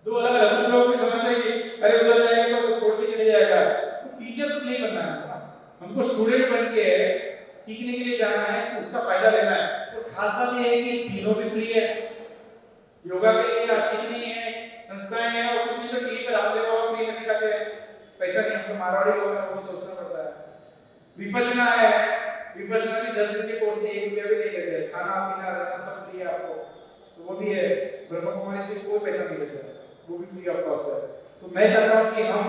A: दो अलग अलग, कुछ लोग भी समझते हैं कि अरे उधर जाएगा तो छोड़ के चले जाएगा, तो टीचर तो नहीं बनना है, हमको स्टूडेंट बन के सीखने के लिए जाना है, उसका फायदा लेना है। और खास बात ये है कि तीनों भी फ्री है, योगा के लिए आज कितनी है संस्थाएं हैं, और कुछ नहीं तो टीवी पर रामदेव बाबा फ्री में सिखाते हैं, पैसा नहीं, हमको मारवाड़ी लोग हैं वो सोचना पड़ता है। विपश्यना है, विपश्यना भी 10 दिन के कोर्स में 1 रुपया भी नहीं लेते, खाना पीना रहना सब फ्री है आपको, तो वो भी है। ब्रह्म कुमारी से कोई पैसा नहीं लेते, वो भी फ्री ऑफ कॉस्ट है। तो मैं चाहता हूं कि हम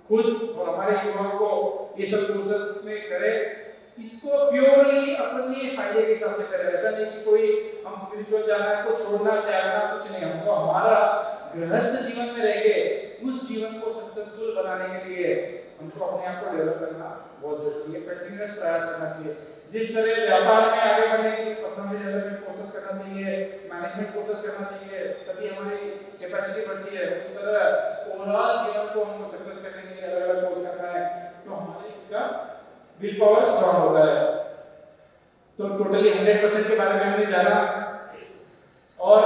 A: खुद और हमारे युवाओं को ये सब कोर्सेस में करें, इसको प्योरली अपने फायदे के हिसाब से करें। ऐसा नहीं कि कोई हम स्पिरिचुअल जाना है को छोड़ना त्यागना कुछ नहीं, हमको हमारा गृहस्थ जीवन में रह के उस जीवन को सक्सेसफुल बनाने के लिए हमको अपने आप को डेवलप करना बहुत जरूरी है, कंटिन्यूअस प्रयास करना चाहिए। जिस तरह व्यापार में आगे बढ़ने के लिए पर्सनल डेवलपमेंट कोर्सेस करना चाहिए, मैनेजमेंट कोर्सेस करना चाहिए, तभी हमारी कैपेसिटी बढ़ती है, उस तरह ओवरऑल जीवन को हमको सक्सेस करने के लिए अलग अलग कोर्स करना है, तो हमारे इसका विल पावर स्ट्रांग होता है। तो टोटली 100% के बारे में हमने जाना, और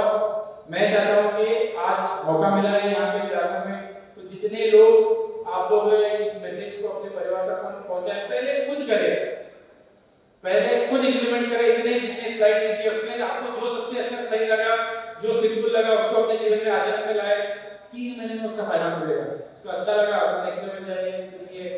A: मैं चाहता हूं कि आज मौका मिला है यहाँ पे जाने में, तो जितने लोग आप लोग इस मैसेज को अपने परिवार तक पहुंचाएं, पहले खुद करें, पहले खुद इंप्लीमेंट करें। इतने जितने स्लाइड्स देखिए उसमें आपको जो सबसे अच्छा स्लाइड लगा, जो सिंपल लगा, उसको अपने जीवन में आचरण में लाए, 3 महीने में उसका फायदा मिलेगा। उसको अच्छा लगा तो नेक्स्ट लेवल जाइए, सीखिए,